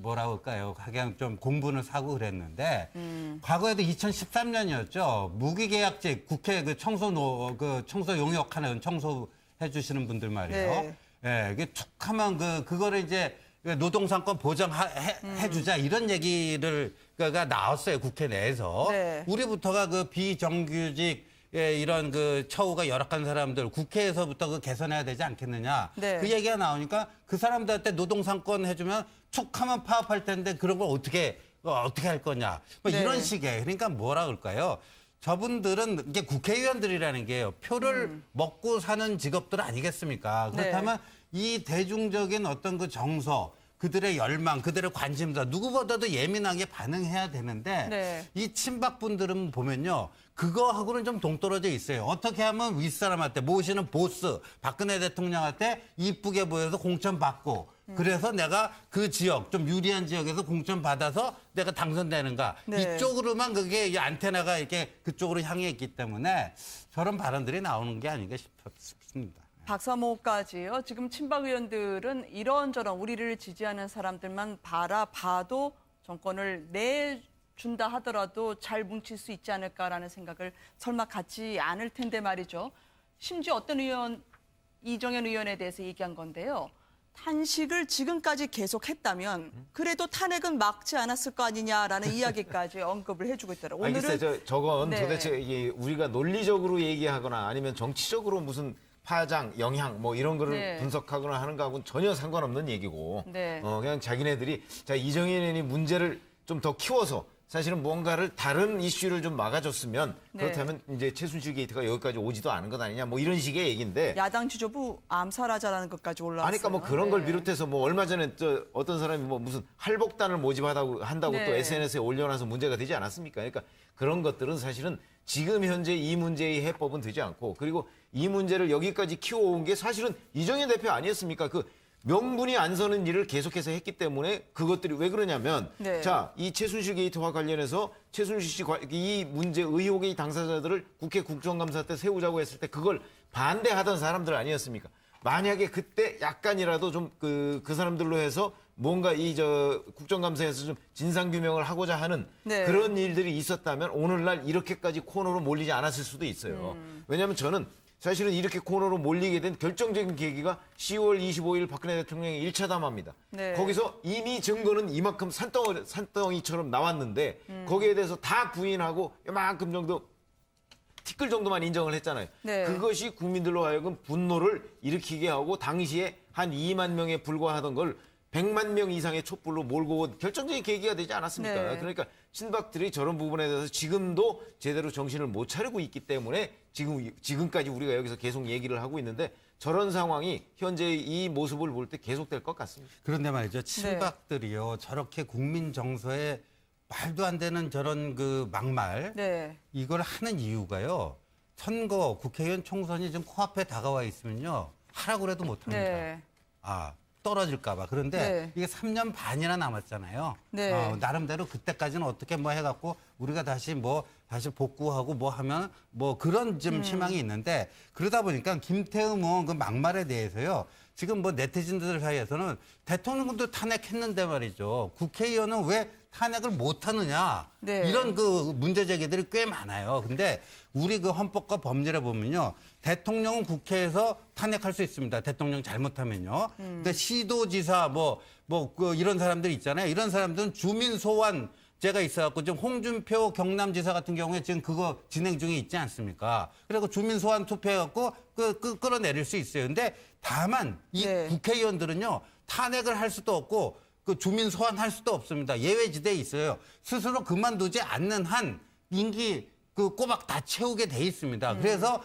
Speaker 4: 뭐라고 할까요? 그냥 좀 공분을 사고 그랬는데 과거에도 2013년이었죠. 무기계약직 국회 청소 용역하는 청소해 주시는 분들 말이에요.
Speaker 1: 네.
Speaker 4: 예, 이게 툭하면 그거를 이제 노동상권 보장해주자 이런 얘기가 나왔어요 국회 내에서.
Speaker 1: 네.
Speaker 4: 우리부터가 그 비정규직 이런 그 처우가 열악한 사람들 국회에서부터 그 개선해야 되지 않겠느냐.
Speaker 1: 네.
Speaker 4: 그 얘기가 나오니까 그 사람들한테 노동상권 해주면 툭하면 파업할 텐데 그런 걸 어떻게 할 거냐. 뭐
Speaker 1: 네.
Speaker 4: 이런 식의. 그러니까 뭐라 그럴까요? 저분들은 이게 국회의원들이라는 게요. 표를 먹고 사는 직업들 아니겠습니까? 그렇다면 이 대중적인 어떤 그 정서, 그들의 열망, 그들의 관심사 누구보다도 예민하게 반응해야 되는데
Speaker 1: 네.
Speaker 4: 이 친박분들은 보면요. 그거하고는 좀 동떨어져 있어요. 어떻게 하면 윗사람한테 모시는 보스 박근혜 대통령한테 이쁘게 보여서 공천 받고 그래서 내가 그 지역 좀 유리한 지역에서 공천 받아서 내가 당선되는가.
Speaker 1: 네.
Speaker 4: 이쪽으로만 그게 이 안테나가 이렇게 그쪽으로 향해 있기 때문에 저런 발언들이 나오는 게 아닌가 싶습니다.
Speaker 1: 박사모까지요. 지금 친박 의원들은 이런저런 우리를 지지하는 사람들만 봐도 정권을 내준다 하더라도 잘 뭉칠 수 있지 않을까라는 생각을 설마 갖지 않을 텐데 말이죠. 심지어 어떤 의원, 이정현 의원에 대해서 얘기한 건데요. 단식을 지금까지 계속했다면 그래도 탄핵은 막지 않았을 거 아니냐라는 이야기까지 언급을 해주고 있더라고요.
Speaker 5: 아니, 글쎄, 저건
Speaker 1: 네.
Speaker 5: 도대체 이게 우리가 논리적으로 얘기하거나 아니면 정치적으로 무슨 파장, 영향 뭐 이런 거를
Speaker 1: 네.
Speaker 5: 분석하거나 하는 거하고는 전혀 상관없는 얘기고
Speaker 1: 네.
Speaker 5: 그냥 자기네들이 자 이정현 의원이 문제를 좀 더 키워서 사실은 뭔가를 다른 이슈를 좀 막아줬으면
Speaker 1: 네.
Speaker 5: 그렇다면 이제 최순실 게이트가 여기까지 오지도 않은 것 아니냐 뭐 이런 식의 얘기인데
Speaker 1: 야당 지도부 암살하자라는 것까지 올라왔어요.
Speaker 5: 아니, 그러니까 뭐 그런 걸
Speaker 1: 네.
Speaker 5: 비롯해서 뭐 얼마 전에 어떤 사람이 뭐 무슨 할복단을 모집한다고
Speaker 1: 네.
Speaker 5: 또 SNS에 올려놔서 문제가 되지 않았습니까? 그러니까 그런 것들은 사실은 지금 현재 이 문제의 해법은 되지 않고 그리고 이 문제를 여기까지 키워온 게 사실은 이정현 대표 아니었습니까? 그 명분이 안 서는 일을 계속해서 했기 때문에 그것들이 왜 그러냐면
Speaker 1: 네.
Speaker 5: 자, 이 최순실 게이트와 관련해서 최순실 씨 이 문제 의혹의 당사자들을 국회 국정감사 때 세우자고 했을 때 그걸 반대하던 사람들 아니었습니까? 만약에 그때 약간이라도 좀 그 사람들로 해서 뭔가 국정감사에서 좀 진상규명을 하고자 하는
Speaker 1: 네.
Speaker 5: 그런 일들이 있었다면 오늘날 이렇게까지 코너로 몰리지 않았을 수도 있어요. 왜냐하면 저는 사실은 이렇게 코너로 몰리게 된 결정적인 계기가 10월 25일 박근혜 대통령의 1차 담화입니다.
Speaker 1: 네.
Speaker 5: 거기서 이미 증거는 이만큼 산덩이처럼 나왔는데 거기에 대해서 다 부인하고 이만큼 정도 티끌 정도만 인정을 했잖아요.
Speaker 1: 네.
Speaker 5: 그것이 국민들로 하여금 분노를 일으키게 하고 당시에 한 2만 명에 불과하던 걸 100만 명 이상의 촛불로 몰고 온 결정적인 계기가 되지 않았습니까?
Speaker 1: 네.
Speaker 5: 그러니까 친박들이 저런 부분에 대해서 지금도 제대로 정신을 못 차리고 있기 때문에 지금까지 우리가 여기서 계속 얘기를 하고 있는데 저런 상황이 현재 이 모습을 볼 때 계속될 것 같습니다.
Speaker 4: 그런데 말이죠. 친박들이요. 저렇게 국민 정서에 말도 안 되는 저런 그 막말
Speaker 1: 네.
Speaker 4: 이걸 하는 이유가요. 선거 국회의원 총선이 지금 코앞에 다가와 있으면요. 하라고 해도 못 합니다.
Speaker 1: 네.
Speaker 4: 떨어질까 봐. 그런데
Speaker 1: 네.
Speaker 4: 이게 3년 반이나 남았잖아요.
Speaker 1: 네.
Speaker 4: 나름대로 그때까지는 어떻게 뭐 해갖고 우리가 다시 복구하고 뭐 하면 뭐 그런 좀 희망이 있는데 그러다 보니까 김태흠 의원 그 막말에 대해서요. 지금 뭐 네티즌들 사이에서는 대통령도 탄핵했는데 말이죠. 국회의원은 왜 탄핵을 못 하느냐.
Speaker 1: 네.
Speaker 4: 이런 그 문제 제기들이 꽤 많아요. 근데 우리 그 헌법과 법률에 보면요. 대통령은 국회에서 탄핵할 수 있습니다. 대통령 잘못하면요. 근데 시도지사 그 이런 사람들 있잖아요. 이런 사람들은 주민 소환제가 있어갖고 지금 홍준표 경남지사 같은 경우에 지금 그거 진행 중에 있지 않습니까? 그리고 주민 소환 투표해갖고 끌어내릴 수 있어요. 근데 다만 이
Speaker 1: 네.
Speaker 4: 국회의원들은요. 탄핵을 할 수도 없고 그 주민 소환할 수도 없습니다. 예외지대에 있어요. 스스로 그만두지 않는 한 임기 그 꼬박 다 채우게 돼 있습니다. 그래서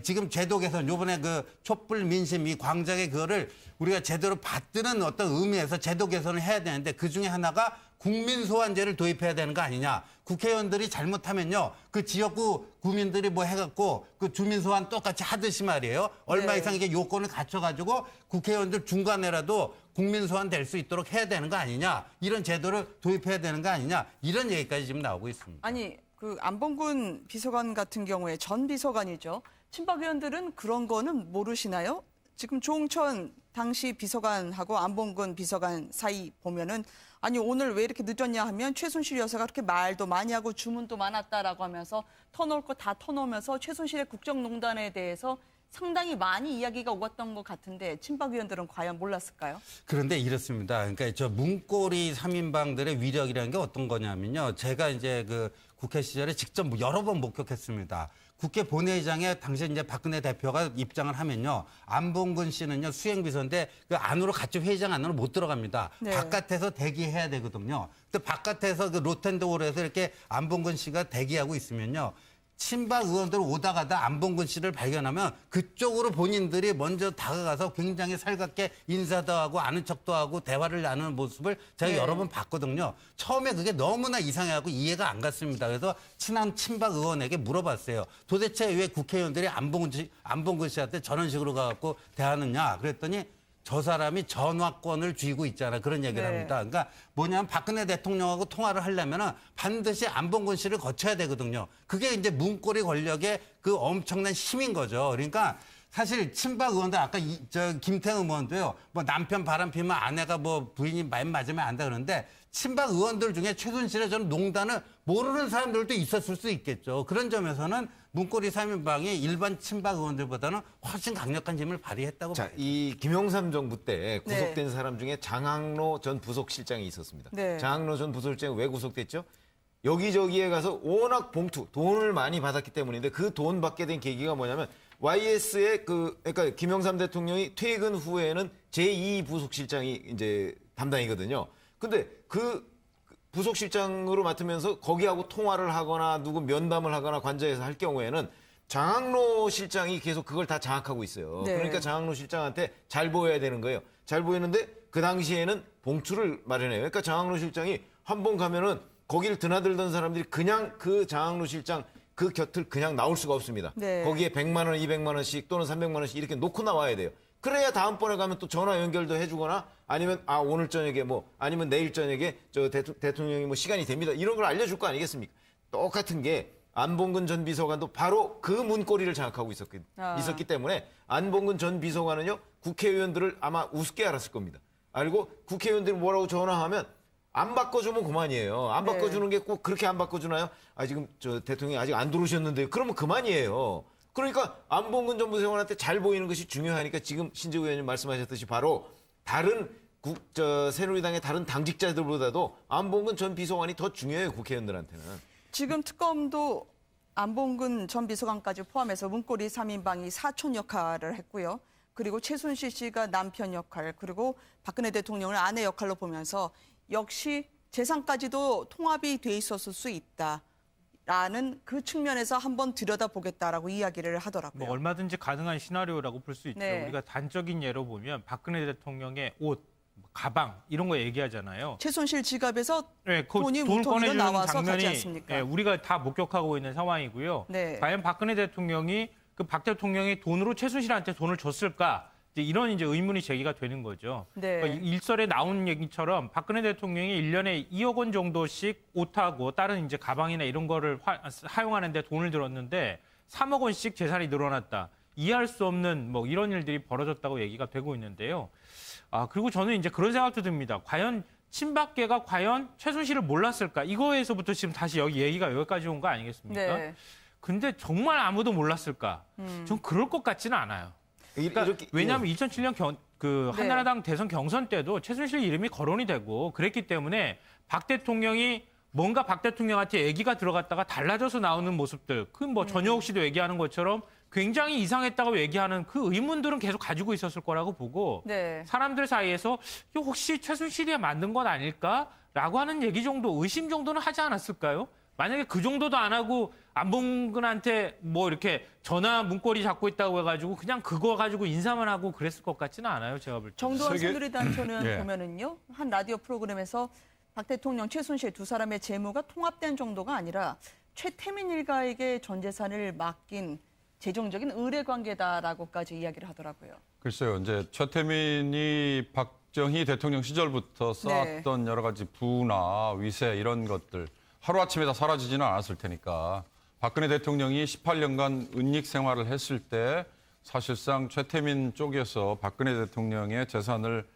Speaker 4: 지금 제도 개선 요번에 그 촛불 민심 이 광장의 그거를 우리가 제대로 받드는 어떤 의미에서 제도 개선을 해야 되는데 그중에 하나가 국민 소환제를 도입해야 되는 거 아니냐. 국회의원들이 잘못하면요. 그 지역구 구민들이 뭐 해갖고 그 주민 소환 똑같이 하듯이 말이에요. 얼마
Speaker 1: 네.
Speaker 4: 이상 이게 요건을 갖춰가지고 국회의원들 중간에라도 국민 소환 될 수 있도록 해야 되는 거 아니냐. 이런 제도를 도입해야 되는 거 아니냐. 이런 얘기까지 지금 나오고 있습니다.
Speaker 1: 아니 그 안봉근 비서관 같은 경우에 전 비서관이죠. 친박 의원들은 그런 거는 모르시나요? 지금 조응천 당시 비서관하고 안봉근 비서관 사이 보면은 아니 오늘 왜 이렇게 늦었냐 하면 최순실 여사가 그렇게 말도 많이 하고 주문도 많았다라고 하면서 터놓을 거 다 터놓으면서 최순실의 국정농단에 대해서 상당히 많이 이야기가 오갔던 것 같은데 친박 의원들은 과연 몰랐을까요?
Speaker 4: 그런데 이렇습니다. 그러니까 저 문고리 3인방들의 위력이라는 게 어떤 거냐면요. 제가 이제 그 국회 시절에 직접 여러 번 목격했습니다. 국회 본회의장에 당시 이제 박근혜 대표가 입장을 하면요. 안봉근 씨는요, 수행비서인데 그 안으로 같이 회의장 안으로 못 들어갑니다.
Speaker 1: 네.
Speaker 4: 바깥에서 대기해야 되거든요. 근데 바깥에서 그 로텐도홀에서 이렇게 안봉근 씨가 대기하고 있으면요. 친박 의원들 오다 가다 안봉근 씨를 발견하면 그쪽으로 본인들이 먼저 다가가서 굉장히 살갑게 인사도 하고 아는 척도 하고 대화를 나누는 모습을 제가
Speaker 1: 네.
Speaker 4: 여러 번 봤거든요. 처음에 그게 너무나 이상해갖고 이해가 안 갔습니다. 그래서 친한 친박 의원에게 물어봤어요. 도대체 왜 국회의원들이 안봉근 씨한테 저런 식으로 가갖고 대하느냐. 그랬더니 저 사람이 전화권을 쥐고 있잖아. 그런 얘기를
Speaker 1: 네.
Speaker 4: 합니다. 그러니까 뭐냐면 박근혜 대통령하고 통화를 하려면 반드시 안봉근 씨를 거쳐야 되거든요. 그게 이제 문고리 권력의 그 엄청난 힘인 거죠. 그러니까 사실 친박 의원들 아까 김태흠 의원도요. 뭐 남편 바람 피면 아내가 뭐 부인이 말 맞으면 안다 그러는데 친박 의원들 중에 최순실의 저는 농단을 모르는 사람들도 있었을 수 있겠죠. 그런 점에서는 문고리 3인방이 일반 친박 의원들보다는 훨씬 강력한 힘을 발휘했다고
Speaker 5: 자,
Speaker 4: 봐요.
Speaker 5: 이 김영삼 정부 때 구속된 사람 중에 장항로 전 부속실장이 있었습니다.
Speaker 1: 네.
Speaker 5: 장항로 전 부속실장이 왜 구속됐죠? 여기저기에 가서 워낙 봉투, 돈을 많이 받았기 때문인데 그 돈 받게 된 계기가 뭐냐면 YS의 그러니까 김영삼 대통령이 퇴근 후에는 제2 부속실장이 이제 담당이거든요. 근데 그 부속실장으로 맡으면서 거기하고 통화를 하거나 누구 면담을 하거나 관저에서 할 경우에는 장항로 실장이 계속 그걸 다 장악하고 있어요.
Speaker 1: 네.
Speaker 5: 그러니까 장항로 실장한테 잘 보여야 되는 거예요. 잘 보이는데 그 당시에는 봉투를 마련해요. 그러니까 장항로 실장이 한 번 가면은 거기를 드나들던 사람들이 그냥 그 장항로 실장 그 곁을 그냥 나올 수가 없습니다.
Speaker 1: 네.
Speaker 5: 거기에 100만 원, 200만 원씩 또는 300만 원씩 이렇게 놓고 나와야 돼요. 그래야 다음번에 가면 또 전화 연결도 해주거나 아니면 오늘 저녁에 아니면 내일 저녁에 저 대통령이 시간이 됩니다. 이런 걸 알려줄 거 아니겠습니까? 똑같은 게 안봉근 전 비서관도 바로 그 문고리를 장악하고 있었기 때문에 안봉근 전 비서관은요 국회의원들을 아마 우습게 알았을 겁니다. 알고 국회의원들이 뭐라고 전화하면 안 바꿔주면 그만이에요. 안
Speaker 1: 네.
Speaker 5: 바꿔주는 게 꼭 그렇게 안 바꿔주나요? 지금 저 대통령이 아직 안 들어오셨는데 그러면 그만이에요. 그러니까 안봉근 전 비서관한테 잘 보이는 것이 중요하니까 지금 신재우 의원님 말씀하셨듯이 바로 다른 새누리당의 다른 당직자들보다도 안봉근 전 비서관이 더 중요해요. 국회의원들한테는.
Speaker 1: 지금 특검도 안봉근 전 비서관까지 포함해서 문고리 3인방이 사촌 역할을 했고요. 그리고 최순실 씨가 남편 역할, 그리고 박근혜 대통령을 아내 역할로 보면서 역시 재산까지도 통합이 돼 있었을 수 있다라는 그 측면에서 한번 들여다보겠다라고 이야기를 하더라고요.
Speaker 6: 뭐 얼마든지 가능한 시나리오라고 볼 수 있죠.
Speaker 1: 네.
Speaker 6: 우리가 단적인 예로 보면 박근혜 대통령의 옷, 가방 이런 거 얘기하잖아요.
Speaker 1: 최순실 지갑에서
Speaker 6: 네, 그
Speaker 1: 돈이
Speaker 6: 돈을
Speaker 1: 무더기로
Speaker 6: 꺼내주는
Speaker 1: 나와서 가지
Speaker 6: 장면이
Speaker 1: 않습니까?
Speaker 6: 우리가 다 목격하고 있는 상황이고요.
Speaker 1: 네.
Speaker 6: 과연 박근혜 대통령이 그 박 대통령이 돈으로 최순실한테 돈을 줬을까? 이런 의문이 제기가 되는 거죠.
Speaker 1: 네.
Speaker 6: 그러니까 일설에 나온 얘기처럼 박근혜 대통령이 1년에 2억 원 정도씩 옷하고 다른 가방이나 이런 거를 사용하는데 돈을 들었는데 3억 원씩 재산이 늘어났다. 이해할 수 없는 이런 일들이 벌어졌다고 얘기가 되고 있는데요. 그리고 저는 그런 생각도 듭니다. 과연 친박계가 과연 최순실을 몰랐을까? 이거에서부터 지금 다시 얘기가 여기까지 온 거 아니겠습니까?
Speaker 1: 네.
Speaker 6: 근데 정말 아무도 몰랐을까? 전 그럴 것 같지는 않아요. 그러니까 왜냐하면 2007년 한나라당 대선 경선 때도 최순실 이름이 거론이 되고 그랬기 때문에 박 대통령이 뭔가 박 대통령한테 얘기가 들어갔다가 달라져서 나오는 모습들, 전효옥 씨도 얘기하는 것처럼 굉장히 이상했다고 얘기하는 그 의문들은 계속 가지고 있었을 거라고 보고
Speaker 1: 네.
Speaker 6: 사람들 사이에서 혹시 최순실이 만든 건 아닐까라고 하는 얘기 정도, 의심 정도는 하지 않았을까요? 만약에 그 정도도 안 하고 안봉근한테 이렇게 전화 문고리 잡고 있다고 해가지고 그냥 그거 가지고 인사만 하고 그랬을 것 같지는 않아요, 제가 볼 때.
Speaker 1: 정도원 새누리당 전
Speaker 3: 예.
Speaker 1: 보면은요, 한 라디오 프로그램에서 박 대통령, 최순실 두 사람의 재무가 통합된 정도가 아니라 최태민 일가에게 전 재산을 맡긴 재정적인 의뢰 관계다라고까지 이야기를 하더라고요.
Speaker 3: 글쎄요, 이제 최태민이 박정희 대통령 시절부터 쌓았던 여러 가지 부나 위세 이런 것들 하루아침에 다 사라지지는 않았을 테니까 박근혜 대통령이 18년간 은닉 생활을 했을 때 사실상 최태민 쪽에서 박근혜 대통령의 재산을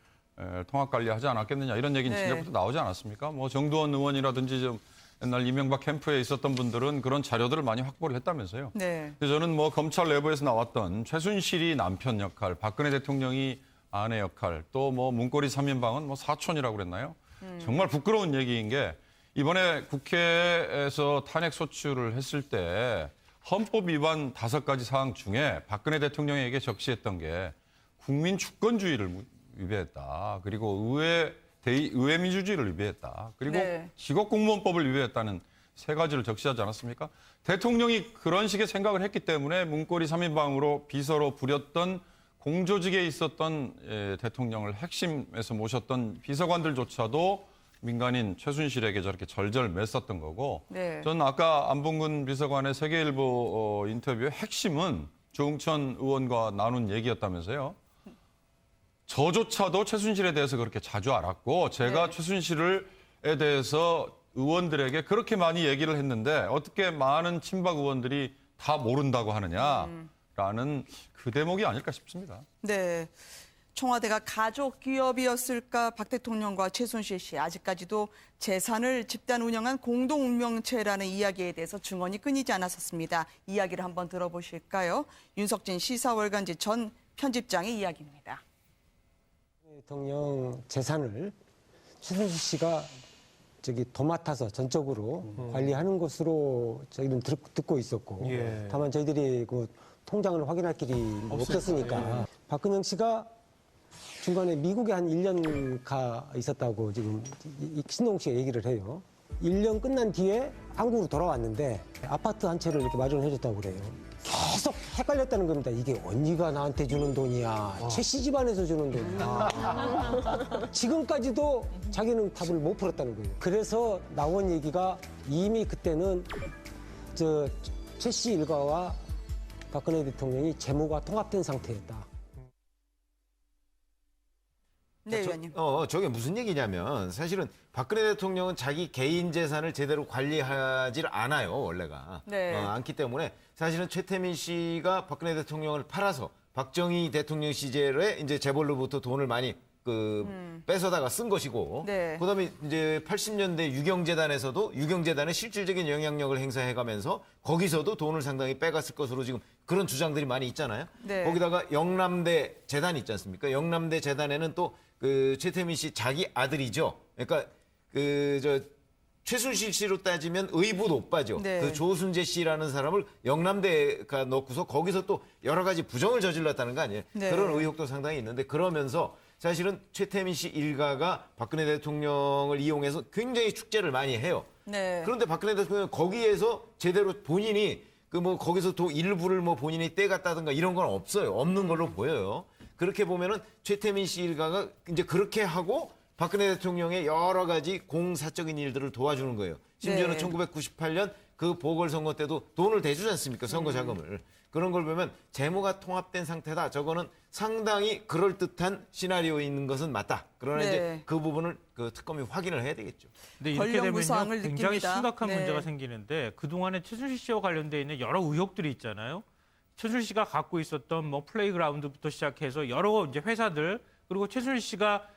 Speaker 3: 통합 관리하지 않았겠느냐 이런 얘기는 진작부터 나오지 않았습니까? 정두원 의원이라든지 좀 옛날 이명박 캠프에 있었던 분들은 그런 자료들을 많이 확보를 했다면서요.
Speaker 1: 네.
Speaker 3: 근데 저는 검찰 내부에서 나왔던 최순실이 남편 역할, 박근혜 대통령이 아내 역할, 또 문고리 3인방은 사촌이라고 그랬나요? 정말 부끄러운 얘기인 게 이번에 국회에서 탄핵 소추를 했을 때 헌법 위반 5가지 사항 중에 박근혜 대통령에게 적시했던 게 국민 주권주의를 위배했다. 그리고 의회 민주주의를 위배했다. 그리고 직업공무원법을 위배했다는 3가지를 적시하지 않았습니까? 대통령이 그런 식의 생각을 했기 때문에 문고리 3인방으로 비서로 부렸던 공조직에 있었던 대통령을 핵심에서 모셨던 비서관들조차도 민간인 최순실에게 저렇게 절절맸었던 거고 저는 아까 안봉근 비서관의 세계일보 인터뷰의 핵심은 조응천 의원과 나눈 얘기였다면서요. 저조차도 최순실에 대해서 그렇게 자주 알았고 제가 최순실에 대해서 의원들에게 그렇게 많이 얘기를 했는데 어떻게 많은 친박 의원들이 다 모른다고 하느냐라는 그 대목이 아닐까 싶습니다.
Speaker 1: 네. 청와대가 가족 기업이었을까? 박 대통령과 최순실 씨 아직까지도 재산을 집단 운영한 공동 운명체라는 이야기에 대해서 증언이 끊이지 않았었습니다. 이야기를 한번 들어보실까요? 윤석진 시사월간지 전 편집장의 이야기입니다.
Speaker 10: 대통령 재산을 최순실 씨가 도맡아서 전적으로 관리하는 것으로 저희는 듣고 있었고, 다만 저희들이 그 통장을 확인할 길이 없었으니까 박근영 씨가 중간에 미국에 한 1년 가 있었다고 지금 신동욱 씨가 얘기를 해요. 1년 끝난 뒤에 한국으로 돌아왔는데 아파트 한 채를 이렇게 마련해 줬다고 그래요. 계속 헷갈렸다는 겁니다. 이게 언니가 나한테 주는 돈이야, 최 씨 집안에서 주는 돈이야. 지금까지도 자기는 답을 못 풀었다는 거예요. 그래서 나온 얘기가 이미 그때는 최 씨 일가와 박근혜 대통령이 재무가 통합된 상태였다.
Speaker 1: 네, 의원님.
Speaker 5: 저게 무슨 얘기냐면 사실은 박근혜 대통령은 자기 개인 재산을 제대로 관리하지 않아요, 원래가.
Speaker 1: 네.
Speaker 5: 않기 때문에 사실은 최태민 씨가 박근혜 대통령을 팔아서 박정희 대통령 시절에 이제 재벌로부터 돈을 많이 뺏어다가 쓴 것이고,
Speaker 1: 네.
Speaker 5: 그다음에 이제 80년대 유경재단에서도 유경재단의 실질적인 영향력을 행사해가면서 거기서도 돈을 상당히 빼갔을 것으로 지금 그런 주장들이 많이 있잖아요.
Speaker 1: 네.
Speaker 5: 거기다가 영남대 재단이 있지 않습니까? 영남대 재단에는 또 최태민 씨 자기 아들이죠. 그러니까 최순실 씨로 따지면 의붓 오빠죠.
Speaker 1: 네.
Speaker 5: 그 조순재 씨라는 사람을 영남대가 넣고서 거기서 또 여러 가지 부정을 저질렀다는 거 아니에요.
Speaker 1: 네.
Speaker 5: 그런 의혹도 상당히 있는데, 그러면서 사실은 최태민 씨 일가가 박근혜 대통령을 이용해서 굉장히 축제를 많이 해요.
Speaker 1: 네.
Speaker 5: 그런데 박근혜 대통령은 거기에서 제대로 본인이 거기서 일부를 본인이 떼갔다든가 이런 건 없어요. 없는 걸로 보여요. 그렇게 보면은 최태민 씨 일가가 이제 그렇게 하고 박근혜 대통령의 여러 가지 공사적인 일들을 도와주는 거예요. 심지어는
Speaker 1: 네.
Speaker 5: 1998년 그 보궐선거 때도 돈을 대주지 않습니까? 선거 자금을. 그런 걸 보면 재무가 통합된 상태다. 저거는 상당히 그럴듯한 시나리오에 있는 것은 맞다. 그러나
Speaker 1: 네.
Speaker 5: 이제 그 부분을 특검이 확인을 해야 되겠죠.
Speaker 6: 근데 이렇게 되면요,
Speaker 1: 권력무상을
Speaker 6: 굉장히
Speaker 1: 느낍니다.
Speaker 6: 심각한
Speaker 1: 네.
Speaker 6: 문제가 생기는데, 그동안에 최순실 씨와 관련돼 있는 여러 의혹들이 있잖아요. 최순실 씨가 갖고 있었던 플레이그라운드부터 시작해서 여러 이제 회사들, 그리고 최순실 씨가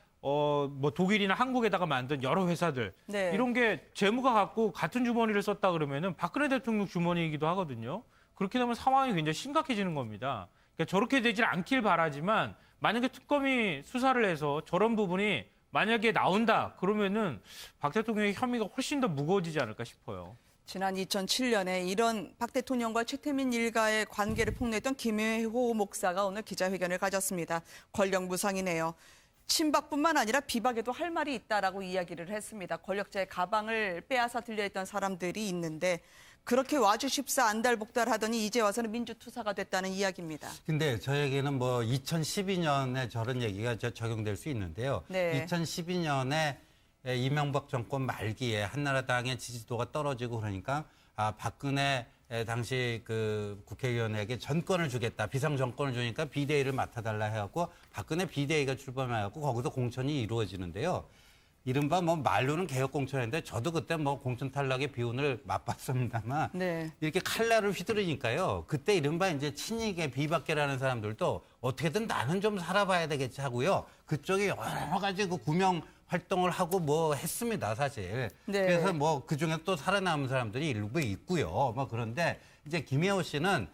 Speaker 6: 독일이나 한국에다가 만든 여러 회사들,
Speaker 1: 네.
Speaker 6: 이런 게 재무가 갖고 같은 주머니를 썼다 그러면은 박근혜 대통령 주머니이기도 하거든요. 그렇게 되면 상황이 굉장히 심각해지는 겁니다. 그러니까 저렇게 되질 않길 바라지만, 만약에 특검이 수사를 해서 저런 부분이 만약에 나온다 그러면은 박 대통령의 혐의가 훨씬 더 무거워지지 않을까 싶어요.
Speaker 1: 지난 2007년에 이런 박 대통령과 최태민 일가의 관계를 폭로했던 김회호 목사가 오늘 기자회견을 가졌습니다. 권력무상이네요. 친박뿐만 아니라 비박에도 할 말이 있다라고 이야기를 했습니다. 권력자의 가방을 빼앗아 들려있던 사람들이 있는데, 그렇게 와주십사 안달복달하더니 이제 와서는 민주투사가 됐다는 이야기입니다.
Speaker 4: 근데 저에게는 2012년에 저런 얘기가 적용될 수 있는데요.
Speaker 1: 네.
Speaker 4: 2012년에 이명박 정권 말기에 한나라당의 지지도가 떨어지고 그러니까 박근혜 당시 그 국회의원에게 전권을 주겠다, 비상정권을 주니까 비대위를 맡아달라 해갖고 박근혜 비대위가 출범해갖고 거기서 공천이 이루어지는데요. 이른바 말로는 개혁공천인데 저도 그때 공천 탈락의 비운을 맛봤습니다만,
Speaker 1: 네.
Speaker 4: 이렇게 칼날을 휘두르니까요. 그때 이른바 이제 친이계 비박계라는 사람들도 어떻게든 나는 좀 살아봐야 되겠지 하고요. 그쪽에 여러 가지 구명 활동을 하고 했습니다, 사실.
Speaker 1: 네.
Speaker 4: 그래서 그중에 또 살아남은 사람들이 일부 있고요. 그런데 이제 김혜호 씨는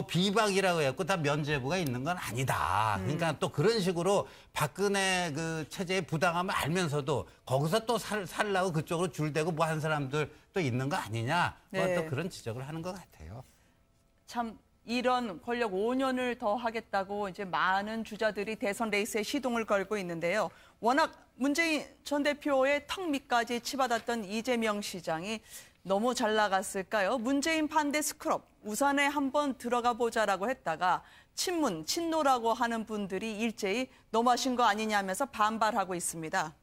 Speaker 4: 비박이라고 해갖고 다 면죄부가 있는 건 아니다. 그러니까 또 그런 식으로 박근혜 그 체제의 부당함을 알면서도 거기서 또 살라고 그쪽으로 줄대고 한 사람들 또 있는 거 아니냐.
Speaker 1: 네.
Speaker 4: 또 그런 지적을 하는 것 같아요.
Speaker 1: 참 이런 권력 5년을 더 하겠다고 이제 많은 주자들이 대선 레이스에 시동을 걸고 있는데요. 워낙 문재인 전 대표의 턱 밑까지 치받았던 이재명 시장이 너무 잘 나갔을까요? 문재인 반대 스크럽, 우산에 한번 들어가 보자라고 했다가 친문, 친노라고 하는 분들이 일제히 너무하신 거 아니냐면서 반발하고 있습니다.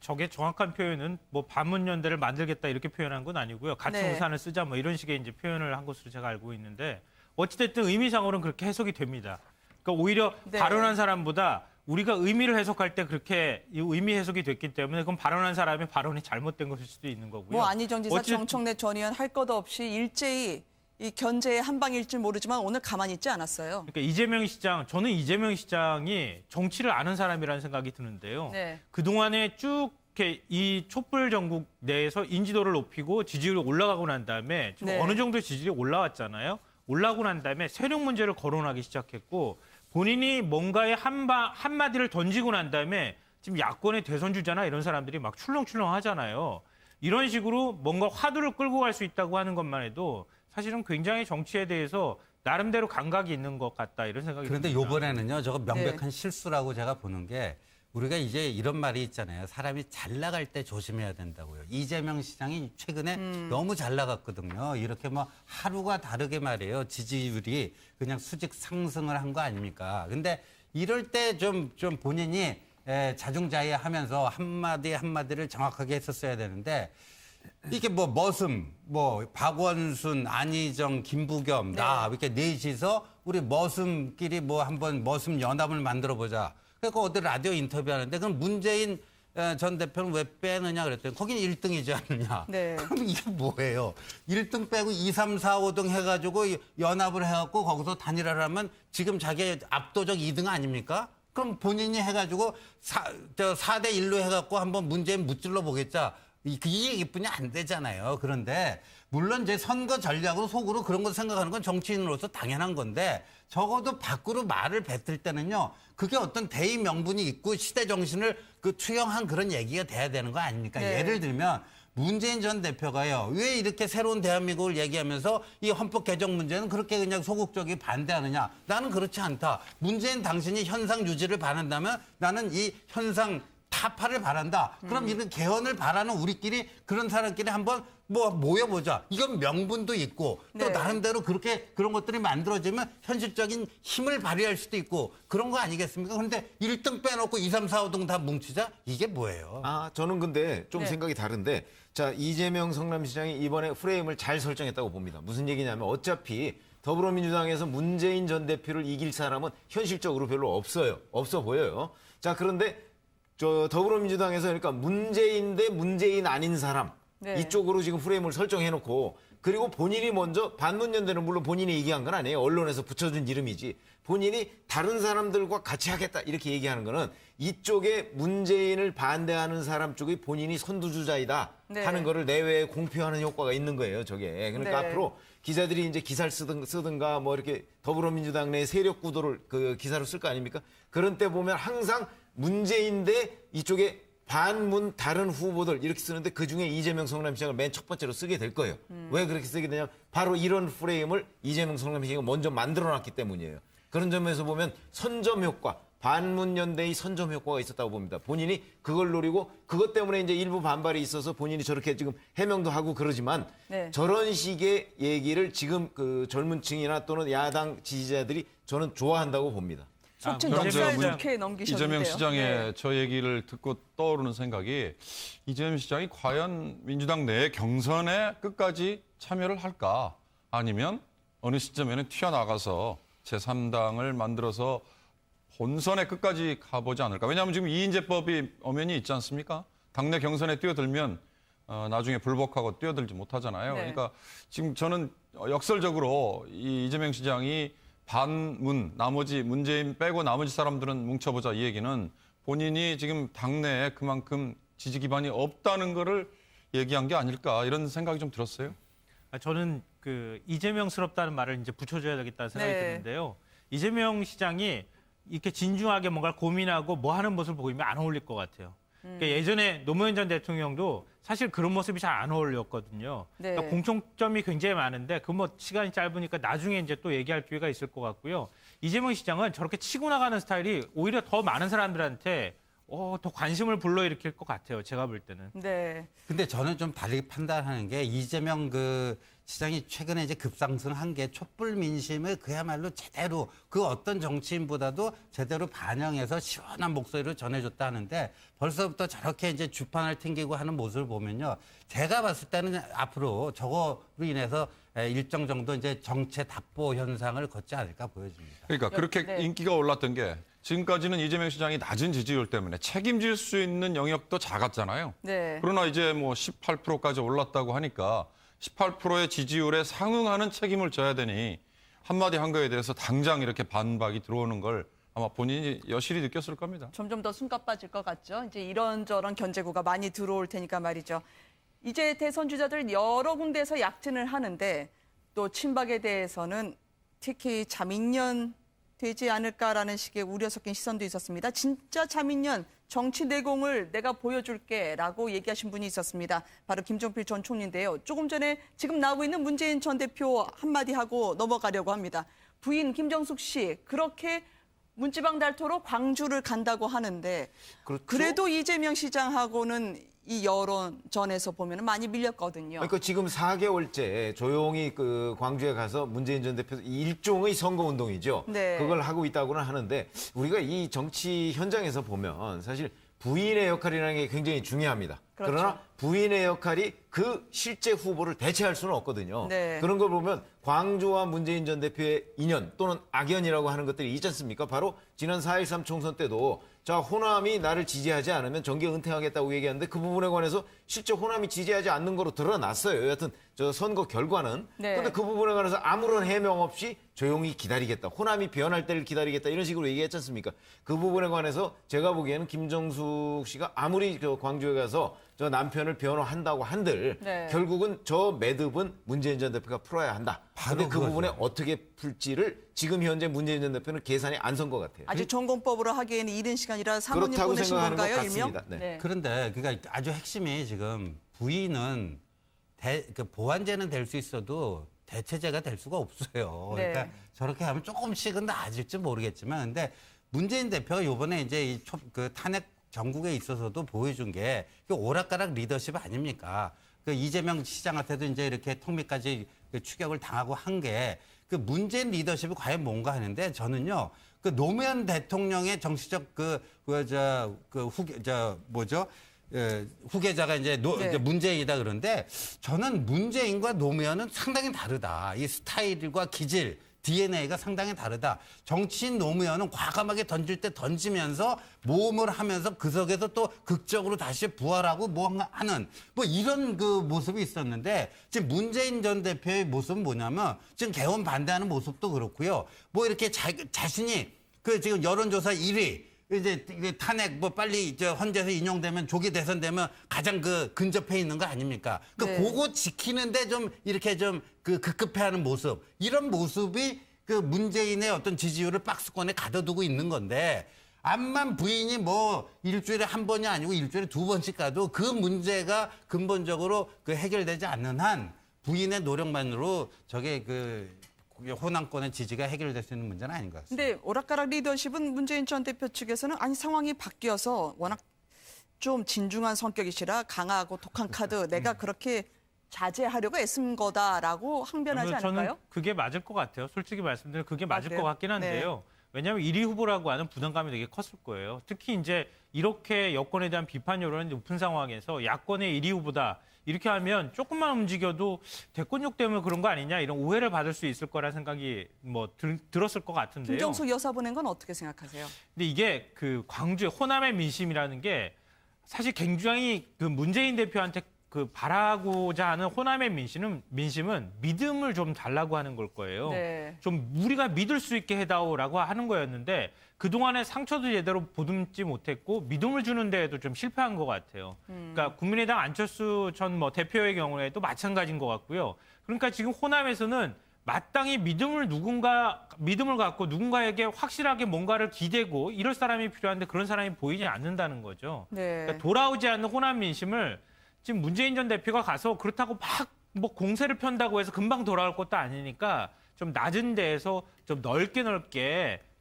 Speaker 6: 저게 정확한 표현은 반문연대를 만들겠다 이렇게 표현한 건 아니고요. 같은
Speaker 1: 네.
Speaker 6: 우산을 쓰자 이런 식의 이제 표현을 한 것으로 제가 알고 있는데, 어찌됐든 의미상으로는 그렇게 해석이 됩니다. 그러니까 오히려
Speaker 1: 네.
Speaker 6: 발언한 사람보다 우리가 의미를 해석할 때 그렇게 의미 해석이 됐기 때문에 그건 발언한 사람의 발언이 잘못된 것일 수도 있는 거고요.
Speaker 1: 안희정 지사, 정청래 전 의원 할 것 없이 일제히 이 견제의 한 방일지 모르지만 오늘 가만히 있지 않았어요.
Speaker 6: 그러니까 이재명 시장, 저는 이재명 시장이 정치를 아는 사람이라는 생각이 드는데요.
Speaker 1: 네.
Speaker 6: 그동안에 쭉 이렇게 이 촛불 전국 내에서 인지도를 높이고 지지율이 올라가고 난 다음에 좀
Speaker 1: 네.
Speaker 6: 어느 정도 지지율이 올라왔잖아요. 올라오고 난 다음에 세력 문제를 거론하기 시작했고 본인이 뭔가의 한마디를 던지고 난 다음에 지금 야권의 대선 주자나 이런 사람들이 막 출렁출렁 하잖아요. 이런 식으로 뭔가 화두를 끌고 갈 수 있다고 하는 것만 해도 사실은 굉장히 정치에 대해서 나름대로 감각이 있는 것 같다 이런 생각이
Speaker 4: 그런데
Speaker 6: 듭니다.
Speaker 4: 이번에는요, 저거 명백한 실수라고 제가 보는 게 우리가 이제 이런 말이 있잖아요. 사람이 잘 나갈 때 조심해야 된다고요. 이재명 시장이 최근에 너무 잘 나갔거든요. 이렇게 뭐 하루가 다르게 말이에요. 지지율이 그냥 수직 상승을 한 거 아닙니까? 근데 이럴 때 좀 본인이 자중자애하면서 한마디를 정확하게 했었어야 되는데 이게 뭐 머슴, 뭐 박원순, 안희정, 김부겸, 나 이렇게 넷이서 우리 머슴끼리 뭐 한번 머슴 연합을 만들어 보자. 그러니까 어디 라디오 인터뷰하는데 그럼 문재인 전 대표는 왜 빼느냐 그랬더니 거긴 1등이지 않느냐.
Speaker 1: 네.
Speaker 4: 그럼 이게 뭐예요? 1등 빼고 2, 3, 4, 5등 해가지고 연합을 해갖고 거기서 단일화를 하면 지금 자기 압도적 2등 아닙니까? 그럼 본인이 해가지고 4대 1로 해갖고 한번 문재인 무찔러 보겠자. 이 얘기뿐이 안 되잖아요. 그런데 물론 이제 선거 전략으로 속으로 그런 거 생각하는 건 정치인으로서 당연한 건데 적어도 밖으로 말을 뱉을 때는요. 그게 어떤 대의 명분이 있고 시대 정신을 투영한 그런 얘기가 돼야 되는 거 아닙니까?
Speaker 1: 네.
Speaker 4: 예를 들면 문재인 전 대표가요. 왜 이렇게 새로운 대한민국을 얘기하면서 이 헌법 개정 문제는 그렇게 그냥 소극적이 반대하느냐. 나는 그렇지 않다. 문재인 당신이 현상 유지를 바란다면 나는 이 현상 타파를 바란다. 그럼 이런 개헌을 바라는 우리끼리 그런 사람끼리 한번 모여보자. 이건 명분도 있고 또
Speaker 1: 네.
Speaker 4: 나름대로 그런 것들이 만들어지면 현실적인 힘을 발휘할 수도 있고 그런 거 아니겠습니까? 그런데 1등 빼놓고 2, 3, 4, 5등 다 뭉치자? 이게 뭐예요?
Speaker 5: 저는 근데 좀
Speaker 1: 네.
Speaker 5: 생각이 다른데 자, 이재명 성남시장이 이번에 프레임을 잘 설정했다고 봅니다. 무슨 얘기냐면 어차피 더불어민주당에서 문재인 전 대표를 이길 사람은 현실적으로 별로 없어 보여요. 자, 그런데 더불어민주당에서 그러니까 문재인 대 문재인 아닌 사람
Speaker 1: 네.
Speaker 5: 이쪽으로 지금 프레임을 설정해놓고 그리고 본인이 먼저 반문연대는 물론 본인이 얘기한 건 아니에요. 언론에서 붙여준 이름이지. 본인이 다른 사람들과 같이 하겠다 이렇게 얘기하는 거는 이쪽에 문재인을 반대하는 사람 쪽이 본인이 선두주자이다
Speaker 1: 네.
Speaker 5: 하는 거를 내외에 공표하는 효과가 있는 거예요. 저게. 그러니까
Speaker 1: 네.
Speaker 5: 앞으로 기자들이 이제 기사를 쓰든가 뭐 이렇게 더불어민주당 내 세력 구도를 기사로 쓸 거 아닙니까? 그런 때 보면 항상 문재인 대 이쪽에 반문 다른 후보들 이렇게 쓰는데 그중에 이재명 성남시장을 맨 첫 번째로 쓰게 될 거예요. 왜 그렇게 쓰게 되냐면 바로 이런 프레임을 이재명 성남시장이 먼저 만들어놨기 때문이에요. 그런 점에서 보면 선점 효과, 반문연대의 선점 효과가 있었다고 봅니다. 본인이 그걸 노리고 그것 때문에 이제 일부 반발이 있어서 본인이 저렇게 지금 해명도 하고 그러지만
Speaker 1: 네.
Speaker 5: 저런 식의 얘기를 지금 젊은 층이나 또는 야당 지지자들이 저는 좋아한다고 봅니다.
Speaker 1: 속칭
Speaker 6: 그럼
Speaker 1: 넉살
Speaker 6: 저
Speaker 1: 좋게 넘기셨는데요.
Speaker 3: 이재명 시장의
Speaker 1: 네.
Speaker 3: 저 얘기를 듣고 떠오르는 생각이 이재명 시장이 과연 민주당 내 경선에 끝까지 참여를 할까? 아니면 어느 시점에는 튀어나가서 제3당을 만들어서 본선에 끝까지 가보지 않을까? 왜냐하면 지금 이인재법이 엄연히 있지 않습니까? 당내 경선에 뛰어들면 나중에 불복하고 뛰어들지 못하잖아요.
Speaker 1: 네.
Speaker 3: 그러니까 지금 저는 역설적으로 이 이재명 시장이 반문, 나머지 문재인 빼고 나머지 사람들은 뭉쳐보자 이 얘기는 본인이 지금 당내에 그만큼 지지 기반이 없다는 거를 얘기한 게 아닐까 이런 생각이 좀 들었어요.
Speaker 6: 저는 이재명스럽다는 말을 이제 붙여줘야 되겠다는 생각이
Speaker 1: 네.
Speaker 6: 드는데요. 이재명 시장이 이렇게 진중하게 뭔가 고민하고 뭐 하는 모습을 보이면 안 어울릴 것 같아요. 그러니까 예전에 노무현 전 대통령도 사실 그런 모습이 잘 안 어울렸거든요.
Speaker 1: 네.
Speaker 6: 그러니까 공통점이 굉장히 많은데 그 뭐 시간이 짧으니까 나중에 이제 또 얘기할 기회가 있을 것 같고요. 이재명 시장은 저렇게 치고 나가는 스타일이 오히려 더 많은 사람들한테 더 관심을 불러일으킬 것 같아요. 제가 볼 때는.
Speaker 1: 네.
Speaker 4: 근데 저는 좀 다르게 판단하는 게 이재명 시장이 최근에 이제 급상승한 게 촛불 민심을 그야말로 제대로 그 어떤 정치인보다도 제대로 반영해서 시원한 목소리로 전해줬다 하는데 벌써부터 저렇게 이제 주판을 튕기고 하는 모습을 보면요. 제가 봤을 때는 앞으로 저거로 인해서 일정 정도 이제 정체 답보 현상을 걷지 않을까 보여집니다.
Speaker 3: 그러니까 그렇게
Speaker 1: 네.
Speaker 3: 인기가 올랐던 게 지금까지는 이재명 시장이 낮은 지지율 때문에 책임질 수 있는 영역도 작았잖아요.
Speaker 1: 네.
Speaker 3: 그러나 이제 뭐 18%까지 올랐다고 하니까 18%의 지지율에 상응하는 책임을 져야 되니 한마디 한 거에 대해서 당장 이렇게 반박이 들어오는 걸 아마 본인이 여실히 느꼈을 겁니다.
Speaker 1: 점점 더 숨가 빠질 것 같죠. 이제 이런저런 견제구가 많이 들어올 테니까 말이죠. 이제 대선 주자들 여러 군데에서 약진을 하는데 또 친박에 대해서는 특히 자민련 되지 않을까라는 식의 우려 섞인 시선도 있었습니다. 진짜 자민련, 정치 내공을 내가 보여줄게라고 얘기하신 분이 있었습니다. 바로 김종필 전 총리인데요. 조금 전에 지금 나오고 있는 문재인 전 대표 한마디 하고 넘어가려고 합니다. 부인 김정숙 씨 그렇게 문지방 달토로 광주를 간다고 하는데
Speaker 5: 그렇죠?
Speaker 1: 그래도 이재명 시장하고는 이 여론전에서 보면 많이 밀렸거든요.
Speaker 5: 그러니까 지금 4개월째 조용히 그 광주에 가서 문재인 전 대표 일종의 선거운동이죠.
Speaker 1: 네.
Speaker 5: 그걸 하고 있다고는 하는데 우리가 이 정치 현장에서 보면 사실 부인의 역할이라는 게 굉장히 중요합니다.
Speaker 1: 그렇죠.
Speaker 5: 그러나 부인의 역할이 그 실제 후보를 대체할 수는 없거든요.
Speaker 1: 네.
Speaker 5: 그런 걸 보면 광주와 문재인 전 대표의 인연 또는 악연이라고 하는 것들이 있지 않습니까? 바로 지난 4.13 총선 때도 자 호남이 나를 지지하지 않으면 정계 은퇴하겠다고 얘기하는데 그 부분에 관해서 실제 호남이 지지하지 않는 거로 드러났어요. 여하튼 저 선거 결과는. 그런데
Speaker 1: 네.
Speaker 5: 그 부분에 관해서 아무런 해명 없이 조용히 기다리겠다. 호남이 변할 때를 기다리겠다. 이런 식으로 얘기했지 않습니까? 그 부분에 관해서 제가 보기에는 김정숙 씨가 아무리 저 광주에 가서 저 남편을 변호한다고 한들
Speaker 1: 네.
Speaker 5: 결국은 저 매듭은 문재인 전 대표가 풀어야 한다.
Speaker 4: 바로
Speaker 5: 근데 그
Speaker 4: 그거죠.
Speaker 5: 부분에 어떻게 풀지를 지금 현재 문재인 전 대표는 계산이 안 선 것 같아요.
Speaker 1: 아직 전공법으로 하기에는 이른 시간이라 사모님
Speaker 5: 그렇다고
Speaker 1: 보내신
Speaker 5: 생각하는
Speaker 1: 건가요,
Speaker 5: 것
Speaker 1: 일명?
Speaker 5: 같습니다. 네.
Speaker 4: 그런데 그러니까 아주 핵심이 지금 부인은 그 보완제는 될 수 있어도 대체제가 될 수가 없어요.
Speaker 1: 네.
Speaker 4: 그러니까 저렇게 하면 조금씩은 나아질지 모르겠지만 근데 문재인 대표가 이번에 이제 그 탄핵 전국에 있어서도 보여준 게 오락가락 리더십 아닙니까? 그 이재명 시장한테도 이제 이렇게 턱밑까지 그 추격을 당하고 한 게 그 문재인 리더십이 과연 뭔가 하는데 저는요 그 노무현 대통령의 정치적 후계자가 이제
Speaker 1: 네.
Speaker 4: 이제 문재인이다 그런데 저는 문재인과 노무현은 상당히 다르다. 이 스타일과 기질, DNA가 상당히 다르다. 정치인 노무현은 과감하게 던질 때 던지면서 모험을 하면서 그 속에서 또 극적으로 다시 부활하고 뭐 하는 뭐 이런 그 모습이 있었는데 지금 문재인 전 대표의 모습은 뭐냐면 지금 개헌 반대하는 모습도 그렇고요. 뭐 이렇게 자신이 그 지금 여론조사 1위 이제 탄핵 뭐 빨리 이제 헌재에서 인용되면 조기 대선되면 가장 그 근접해 있는 거 아닙니까?
Speaker 1: 네.
Speaker 4: 그거 지키는데 좀 이렇게 좀 그 급급해하는 모습 이런 모습이 그 문재인의 어떤 지지율을 박스권에 가둬두고 있는 건데 암만 부인이 뭐 일주일에 한 번이 아니고 일주일에 두 번씩 가도 그 문제가 근본적으로 그 해결되지 않는 한 부인의 노력만으로 저게 그 호남권의 지지가 해결될 수 있는 문제는 아닌 것 같습니다.
Speaker 1: 근데 오락가락 리더십은 문재인 전 대표 측에서는 아니 상황이 바뀌어서 워낙 좀 진중한 성격이시라 강하고 독한 카드 내가 그렇게 자제하려고 애쓴 거다라고 항변하지
Speaker 6: 저는
Speaker 1: 않을까요?
Speaker 6: 그게 맞을 것 같아요. 솔직히 말씀드리면 그게 맞을
Speaker 1: 그래요?
Speaker 6: 것 같긴 한데요. 왜냐하면 1위 후보라고 하는 부담감이 되게 컸을 거예요. 특히 이제 이렇게 여권에 대한 비판 여론이 높은 상황에서 야권의 1위 후보다 이렇게 하면 조금만 움직여도 대권욕 때문에 그런 거 아니냐 이런 오해를 받을 수 있을 거란 생각이 뭐 들었을 것 같은데요.
Speaker 1: 김정숙 여사 보낸 건 어떻게 생각하세요?
Speaker 6: 근데 이게 그 광주의 호남의 민심이라는 게 사실 굉장히 그 문재인 대표한테 그 바라고자 하는 호남의 민심은 믿음을 좀 달라고 하는 걸 거예요.
Speaker 1: 네.
Speaker 6: 좀 우리가 믿을 수 있게 해다오라고 하는 거였는데 그동안에 상처도 제대로 보듬지 못했고 믿음을 주는 데에도 좀 실패한 것 같아요. 그러니까 국민의당 안철수 전 뭐 대표의 경우에도 마찬가지인 것 같고요. 그러니까 지금 호남에서는 마땅히 믿음을 갖고 누군가에게 확실하게 뭔가를 기대고 이럴 사람이 필요한데 그런 사람이 보이지 않는다는 거죠.
Speaker 1: 네.
Speaker 6: 그러니까 돌아오지 않는 호남 민심을 지금 문재인 전 대표가 가서 그렇다고 막 뭐 공세를 편다고 해서 금방 돌아올 것도 아니니까 좀 낮은 데에서 좀 넓게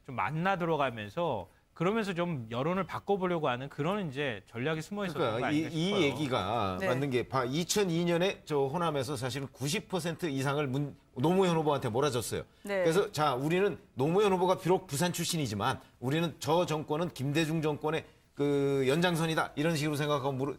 Speaker 6: 좀 만나 들어가면서 그러면서 좀 여론을 바꿔보려고 하는 그런 이제 전략이 숨어 있었던 거
Speaker 5: 그러니까
Speaker 6: 아닌가 싶어요.
Speaker 5: 이 얘기가
Speaker 1: 네.
Speaker 5: 맞는 게 2002년에 저 호남에서 사실은 90% 이상을 노무현 후보한테 몰아줬어요.
Speaker 1: 네.
Speaker 5: 그래서 자 우리는 노무현 후보가 비록 부산 출신이지만 우리는 저 정권은 김대중 정권의 그 연장선이다 이런 식으로 생각하고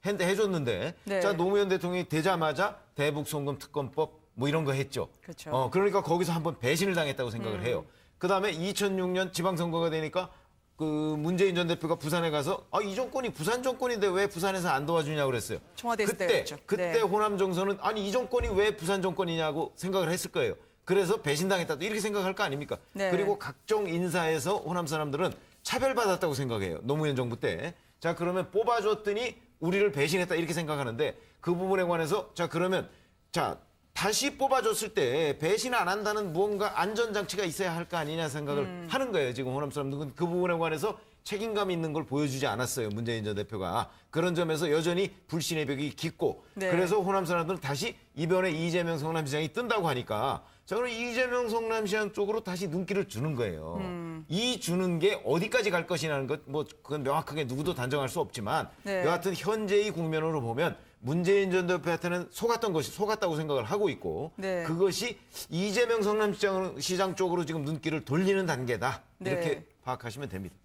Speaker 5: 해줬는데
Speaker 1: 네.
Speaker 5: 자 노무현 대통령이 되자마자 대북 송금 특검법 뭐 이런 거 했죠.
Speaker 1: 그렇죠.
Speaker 5: 그러니까 거기서 한번 배신을 당했다고 생각을 해요. 그다음에 2006년 지방선거가 되니까 그 문재인 전 대표가 부산에 가서 이 정권이 부산 정권인데 왜 부산에서 안 도와주냐고 그랬어요.
Speaker 1: 청와대 있을
Speaker 5: 그때
Speaker 1: 때였죠. 네.
Speaker 5: 호남 정서는 아니 이 정권이 왜 부산 정권이냐고 생각을 했을 거예요. 그래서 배신당했다 이렇게 생각할 거 아닙니까?
Speaker 1: 네.
Speaker 5: 그리고 각종 인사에서 호남 사람들은 차별받았다고 생각해요. 노무현 정부 때. 자 그러면 뽑아줬더니 우리를 배신했다 이렇게 생각하는데 그 부분에 관해서 자 그러면 자 다시 뽑아줬을 때 배신 안 한다는 무언가 안전장치가 있어야 할 거 아니냐 생각을 하는 거예요. 지금 호남 사람들은 그 부분에 관해서 책임감 있는 걸 보여주지 않았어요. 문재인 전 대표가. 그런 점에서 여전히 불신의 벽이 깊고
Speaker 1: 네.
Speaker 5: 그래서 호남 사람들은 다시 이번에 이재명 성남시장이 뜬다고 하니까 자 그럼 이재명 성남시장 쪽으로 다시 눈길을 주는 거예요. 이 주는 게 어디까지 갈 것이라는 것 뭐 그건 명확하게 누구도 단정할 수 없지만
Speaker 1: 네.
Speaker 5: 여하튼 현재의 국면으로 보면 문재인 전 대표한테는 속았던 것이 속았다고 생각을 하고 있고
Speaker 1: 네.
Speaker 5: 그것이 이재명 성남시장 쪽으로 지금 눈길을 돌리는 단계다. 이렇게
Speaker 1: 네.
Speaker 5: 파악하시면 됩니다.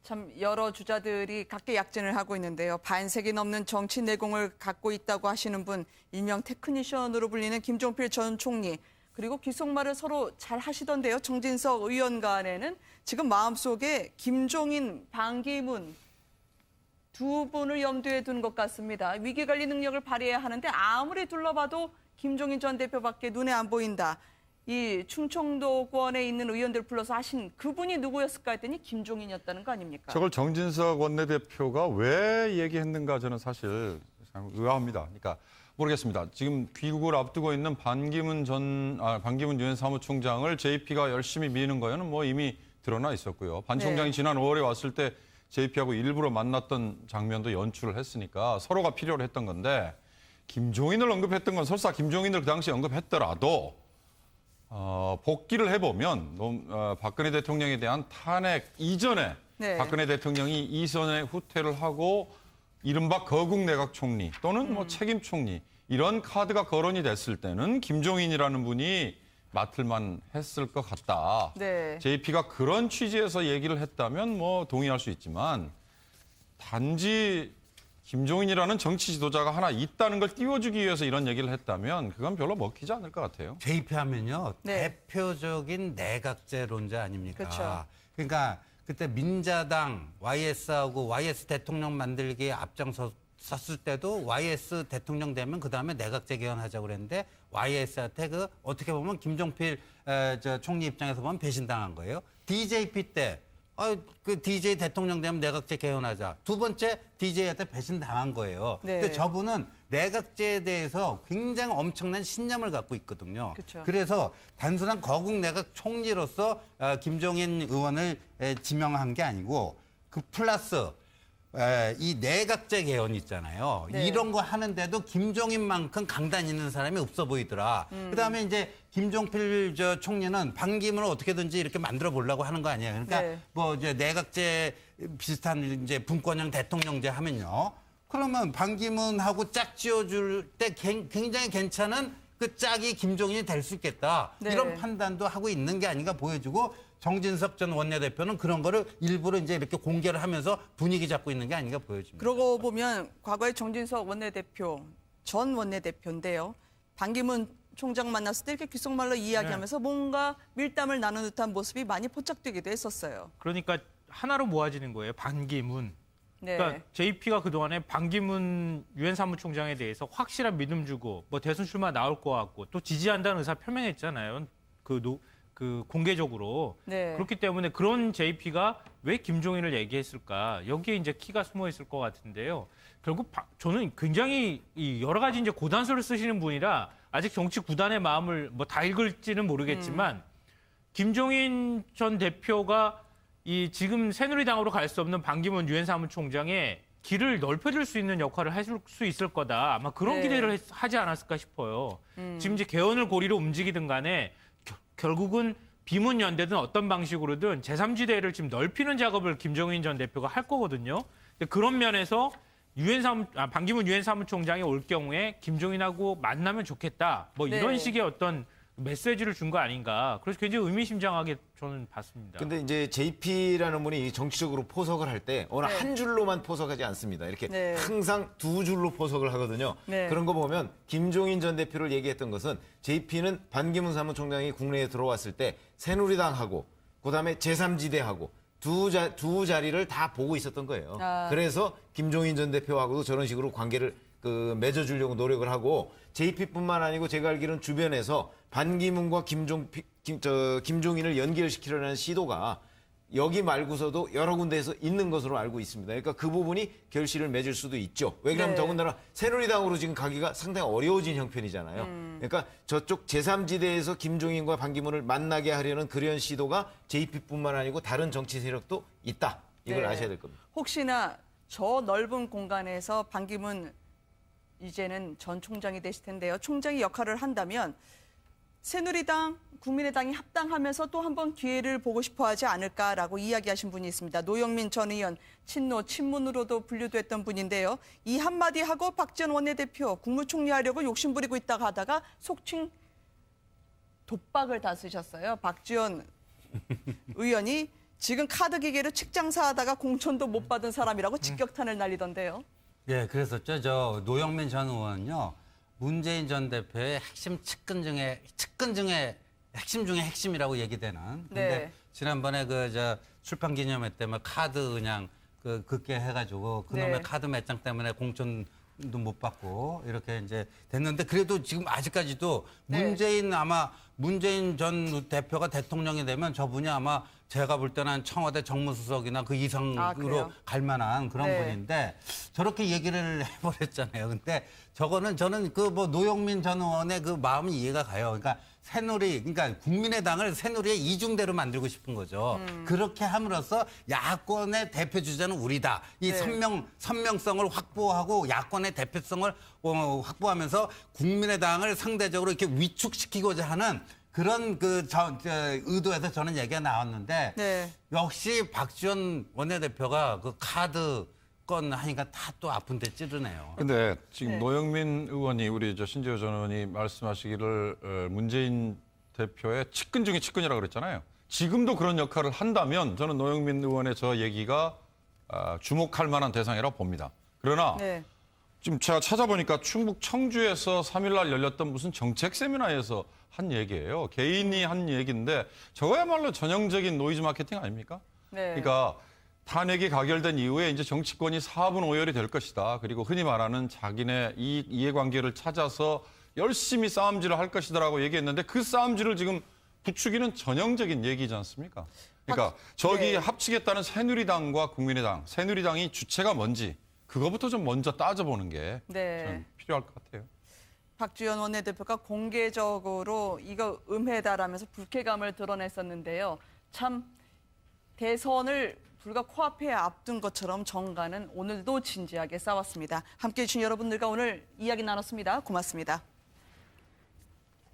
Speaker 1: 참 여러 주자들이 각계 약진을 하고 있는데요. 반세기 넘는 정치 내공을 갖고 있다고 하시는 분, 일명 테크니션으로 불리는 김종필 전 총리, 그리고 귓속말을 서로 잘 하시던데요. 정진석 의원 간에는 지금 마음속에 김종인, 반기문 두 분을 염두에 둔 것 같습니다. 위기관리 능력을 발휘해야 하는데 아무리 둘러봐도 김종인 전 대표밖에 눈에 안 보인다. 이 충청도권에 있는 의원들 불러서 하신 그분이 누구였을까 했더니 김종인이었다는 거 아닙니까?
Speaker 3: 저걸 정진석 원내대표가 왜 얘기했는가 저는 사실 참 의아합니다. 그러니까 모르겠습니다. 지금 귀국을 앞두고 있는 반기문 유엔 사무총장을 JP가 열심히 미는 거에는 뭐 이미 드러나 있었고요. 반 총장이
Speaker 1: 네.
Speaker 3: 지난 5월에 왔을 때 JP하고 일부러 만났던 장면도 연출을 했으니까 서로가 필요로 했던 건데 김종인을 언급했던 건 설사 김종인을 그 당시에 언급했더라도 복기를 해보면 박근혜 대통령에 대한 탄핵 이전에
Speaker 1: 네.
Speaker 3: 박근혜 대통령이 이선에 후퇴를 하고 이른바 거국 내각 총리 또는 뭐 책임 총리 이런 카드가 거론이 됐을 때는 김종인이라는 분이 맡을만 했을 것 같다.
Speaker 1: 네.
Speaker 3: JP가 그런 취지에서 얘기를 했다면 뭐 동의할 수 있지만 단지 김종인이라는 정치 지도자가 하나 있다는 걸 띄워주기 위해서 이런 얘기를 했다면 그건 별로 먹히지 않을 것 같아요.
Speaker 4: JP 하면요.
Speaker 1: 네.
Speaker 4: 대표적인 내각제론자 아닙니까?
Speaker 1: 그렇죠.
Speaker 4: 그러니까 그때 민자당 YS하고 YS 대통령 만들기에 앞장섰을 때도 YS 대통령 되면 그다음에 내각제 개헌하자고 그랬는데 YS한테 그 어떻게 보면 김종필 총리 입장에서 보면 배신당한 거예요. DJP 때 그 DJ 대통령 되면 내각제 개헌하자. 두 번째 DJ한테 배신당한 거예요.
Speaker 1: 네.
Speaker 4: 근데 저분은 내각제에 대해서 굉장히 엄청난 신념을 갖고 있거든요.
Speaker 1: 그쵸.
Speaker 4: 그래서 단순한 거국 내각 총리로서 김종인 의원을 지명한 게 아니고 그 플러스 이 내각제 개헌 있잖아요.
Speaker 1: 네.
Speaker 4: 이런 거 하는데도 김종인만큼 강단 있는 사람이 없어 보이더라. 그다음에 이제 김종필 총리는 반기문을 어떻게든지 이렇게 만들어 보려고 하는 거 아니에요. 그러니까
Speaker 1: 네.
Speaker 4: 뭐 이제 내각제 비슷한 이제 분권형 대통령제 하면요. 그러면 반기문하고 짝 지어줄 때 굉장히 괜찮은 그 짝이 김종인이 될 수 있겠다.
Speaker 1: 네.
Speaker 4: 이런 판단도 하고 있는 게 아닌가 보여주고 정진석 전 원내대표는 그런 거를 일부러 이제 이렇게 공개를 하면서 분위기 잡고 있는 게 아닌가 보여집니다.
Speaker 1: 그러고 보면 과거에 정진석 원내대표, 전 원내대표인데요. 반기문 총장 만났을 때 이렇게 귓속말로 이야기하면서 뭔가 밀담을 나눈 듯한 모습이 많이 포착되기도 했었어요.
Speaker 6: 그러니까 하나로 모아지는 거예요. 반기문.
Speaker 1: 네.
Speaker 6: 그러니까 JP가 그동안에 반기문 유엔 사무총장에 대해서 확실한 믿음 주고 뭐 대선 출마 나올 것 같고 또 지지한다는 의사 표명했잖아요. 그 공개적으로.
Speaker 1: 네.
Speaker 6: 그렇기 때문에 그런 JP가 왜 김종인을 얘기했을까? 여기에 이제 키가 숨어 있을 것 같은데요. 결국 저는 굉장히 여러 가지 이제 고단서를 쓰시는 분이라 아직 정치 구단의 마음을 뭐 다 읽을지는 모르겠지만 김종인 전 대표가 이 지금 새누리당으로 갈 수 없는 반기문 유엔 사무총장의 길을 넓혀줄 수 있는 역할을 할 수 있을 거다. 아마 그런
Speaker 1: 네.
Speaker 6: 기대를 하지 않았을까 싶어요. 지금 이제 개헌을 고리로 움직이든 간에 결국은 비문연대든 어떤 방식으로든 제3지대를 지금 넓히는 작업을 김종인 전 대표가 할 거거든요. 근데 그런 면에서 반기문 유엔 사무총장이 올 경우에 김종인하고 만나면 좋겠다. 뭐
Speaker 1: 네.
Speaker 6: 이런 식의 어떤 메시지를 준 거 아닌가. 그래서 굉장히 의미심장하게 저는 봤습니다.
Speaker 5: 근데 이제 JP라는 분이 정치적으로 포석을 할 때 어느
Speaker 1: 네.
Speaker 5: 한 줄로만 포석하지 않습니다. 이렇게
Speaker 1: 네.
Speaker 5: 항상 두 줄로 포석을 하거든요.
Speaker 1: 네.
Speaker 5: 그런 거 보면 김종인 전 대표를 얘기했던 것은 JP는 반기문 사무총장이 국내에 들어왔을 때 새누리당하고 그다음에 제3지대하고 두 자리를 다 보고 있었던 거예요. 그래서 김종인 전 대표하고도 저런 식으로 관계를 맺어주려고 노력을 하고 JP뿐만 아니고 제가 알기로는 주변에서 반기문과 김종인을 연결시키려는 시도가 여기 말고서도 여러 군데에서 있는 것으로 알고 있습니다. 그러니까 그 부분이 결실을 맺을 수도 있죠. 왜 그러면 더군다나 새누리당으로 지금 가기가 상당히 어려워진 형편이잖아요. 그러니까 저쪽 제3지대에서 김종인과 반기문을 만나게 하려는 그런 시도가 JP뿐만 아니고 다른 정치 세력도 있다. 이걸 아셔야 될 겁니다.
Speaker 1: 혹시나 저 넓은 공간에서 반기문 이제는 전 총장이 되실 텐데요. 총장이 역할을 한다면 새누리당, 국민의당이 합당하면서 또 한 번 기회를 보고 싶어 하지 않을까라고 이야기하신 분이 있습니다. 노영민 전 의원, 친노, 친문으로도 분류됐던 분인데요. 이 한마디 하고 박지원 원내대표 국무총리 하려고 욕심부리고 있다가 하다가 속칭 독박을 다 쓰셨어요. 박지원 의원이 지금 카드 기계로 측장사하다가 공천도 못 받은 사람이라고 직격탄을 날리던데요.
Speaker 4: 예, 그랬었죠. 저 노영민 전 의원요. 문재인 전 대표의 핵심 측근 중에 핵심 중에 핵심이라고 얘기되는. 근데 지난번에 출판 기념회 때 막 카드 그냥 그게 해가지고 그놈의 카드 몇 장 때문에 공천도 못 받고 이렇게 이제 됐는데 그래도 지금 아직까지도 문재인 전 대표가 대통령이 되면 저분이 아마 제가 볼 때는 청와대 정무수석이나 그 이상으로 갈 만한 그런 분인데 저렇게 얘기를 해버렸잖아요. 근데 저는 노영민 전 의원의 그 마음이 이해가 가요. 그러니까 그러니까 국민의당을 새누리의 이중대로 만들고 싶은 거죠. 그렇게 함으로써 야권의 대표 주자는 우리다. 이 선명성을 확보하고 야권의 대표성을 확보하면서 국민의당을 상대적으로 이렇게 위축시키고자 하는 그런 의도에서 저는 얘기가 나왔는데 역시 박지원 원내대표가 그 카드 건 하니까 다 또 아픈데 찌르네요.
Speaker 3: 근데 지금 노영민 의원이 우리 신재호 전 의원이 말씀하시기를 문재인 대표의 측근 중에 측근이라고 그랬잖아요. 지금도 그런 역할을 한다면 저는 노영민 의원의 저 얘기가 주목할 만한 대상이라고 봅니다. 그러나 지금 제가 찾아보니까 충북 청주에서 3일날 열렸던 무슨 정책 세미나에서 한 얘기예요. 개인이 한 얘기인데 저거야말로 전형적인 노이즈 마케팅 아닙니까? 그러니까 탄핵이 가결된 이후에 이제 정치권이 4분 오열이 될 것이다. 그리고 흔히 말하는 자기네 이해관계를 찾아서 열심히 싸움질을 할 것이다라고 얘기했는데 그 싸움질을 지금 부추기는 전형적인 얘기지 않습니까? 그러니까 저기 합치겠다는 새누리당과 국민의당, 새누리당이 주체가 뭔지 그거부터 좀 먼저 따져보는 게 좀 필요할 것 같아요.
Speaker 1: 박지원 원내대표가 공개적으로 이거 음해다라면서 불쾌감을 드러냈었는데요. 참 대선을 불과 코앞에 앞둔 것처럼 정가는 오늘도 진지하게 싸웠습니다. 함께해 주신 여러분들과 오늘 이야기 나눴습니다. 고맙습니다.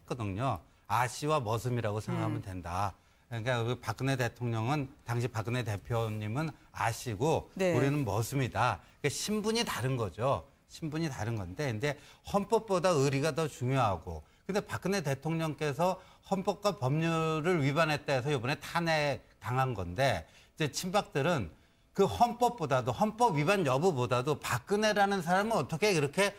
Speaker 4: 거든요. 아씨와 머슴이라고 생각하면 된다. 그러니까 박근혜 대통령은 당시 박근혜 대표님은 아씨고 우리는 머슴이다. 그러니까 신분이 다른 거죠. 신분이 다른 건데, 근데 헌법보다 의리가 더 중요하고, 근데 박근혜 대통령께서 헌법과 법률을 위반했다 해서 이번에 탄핵 당한 건데, 이제 친박들은 그 헌법보다도 헌법 위반 여부보다도 박근혜라는 사람은 어떻게 그렇게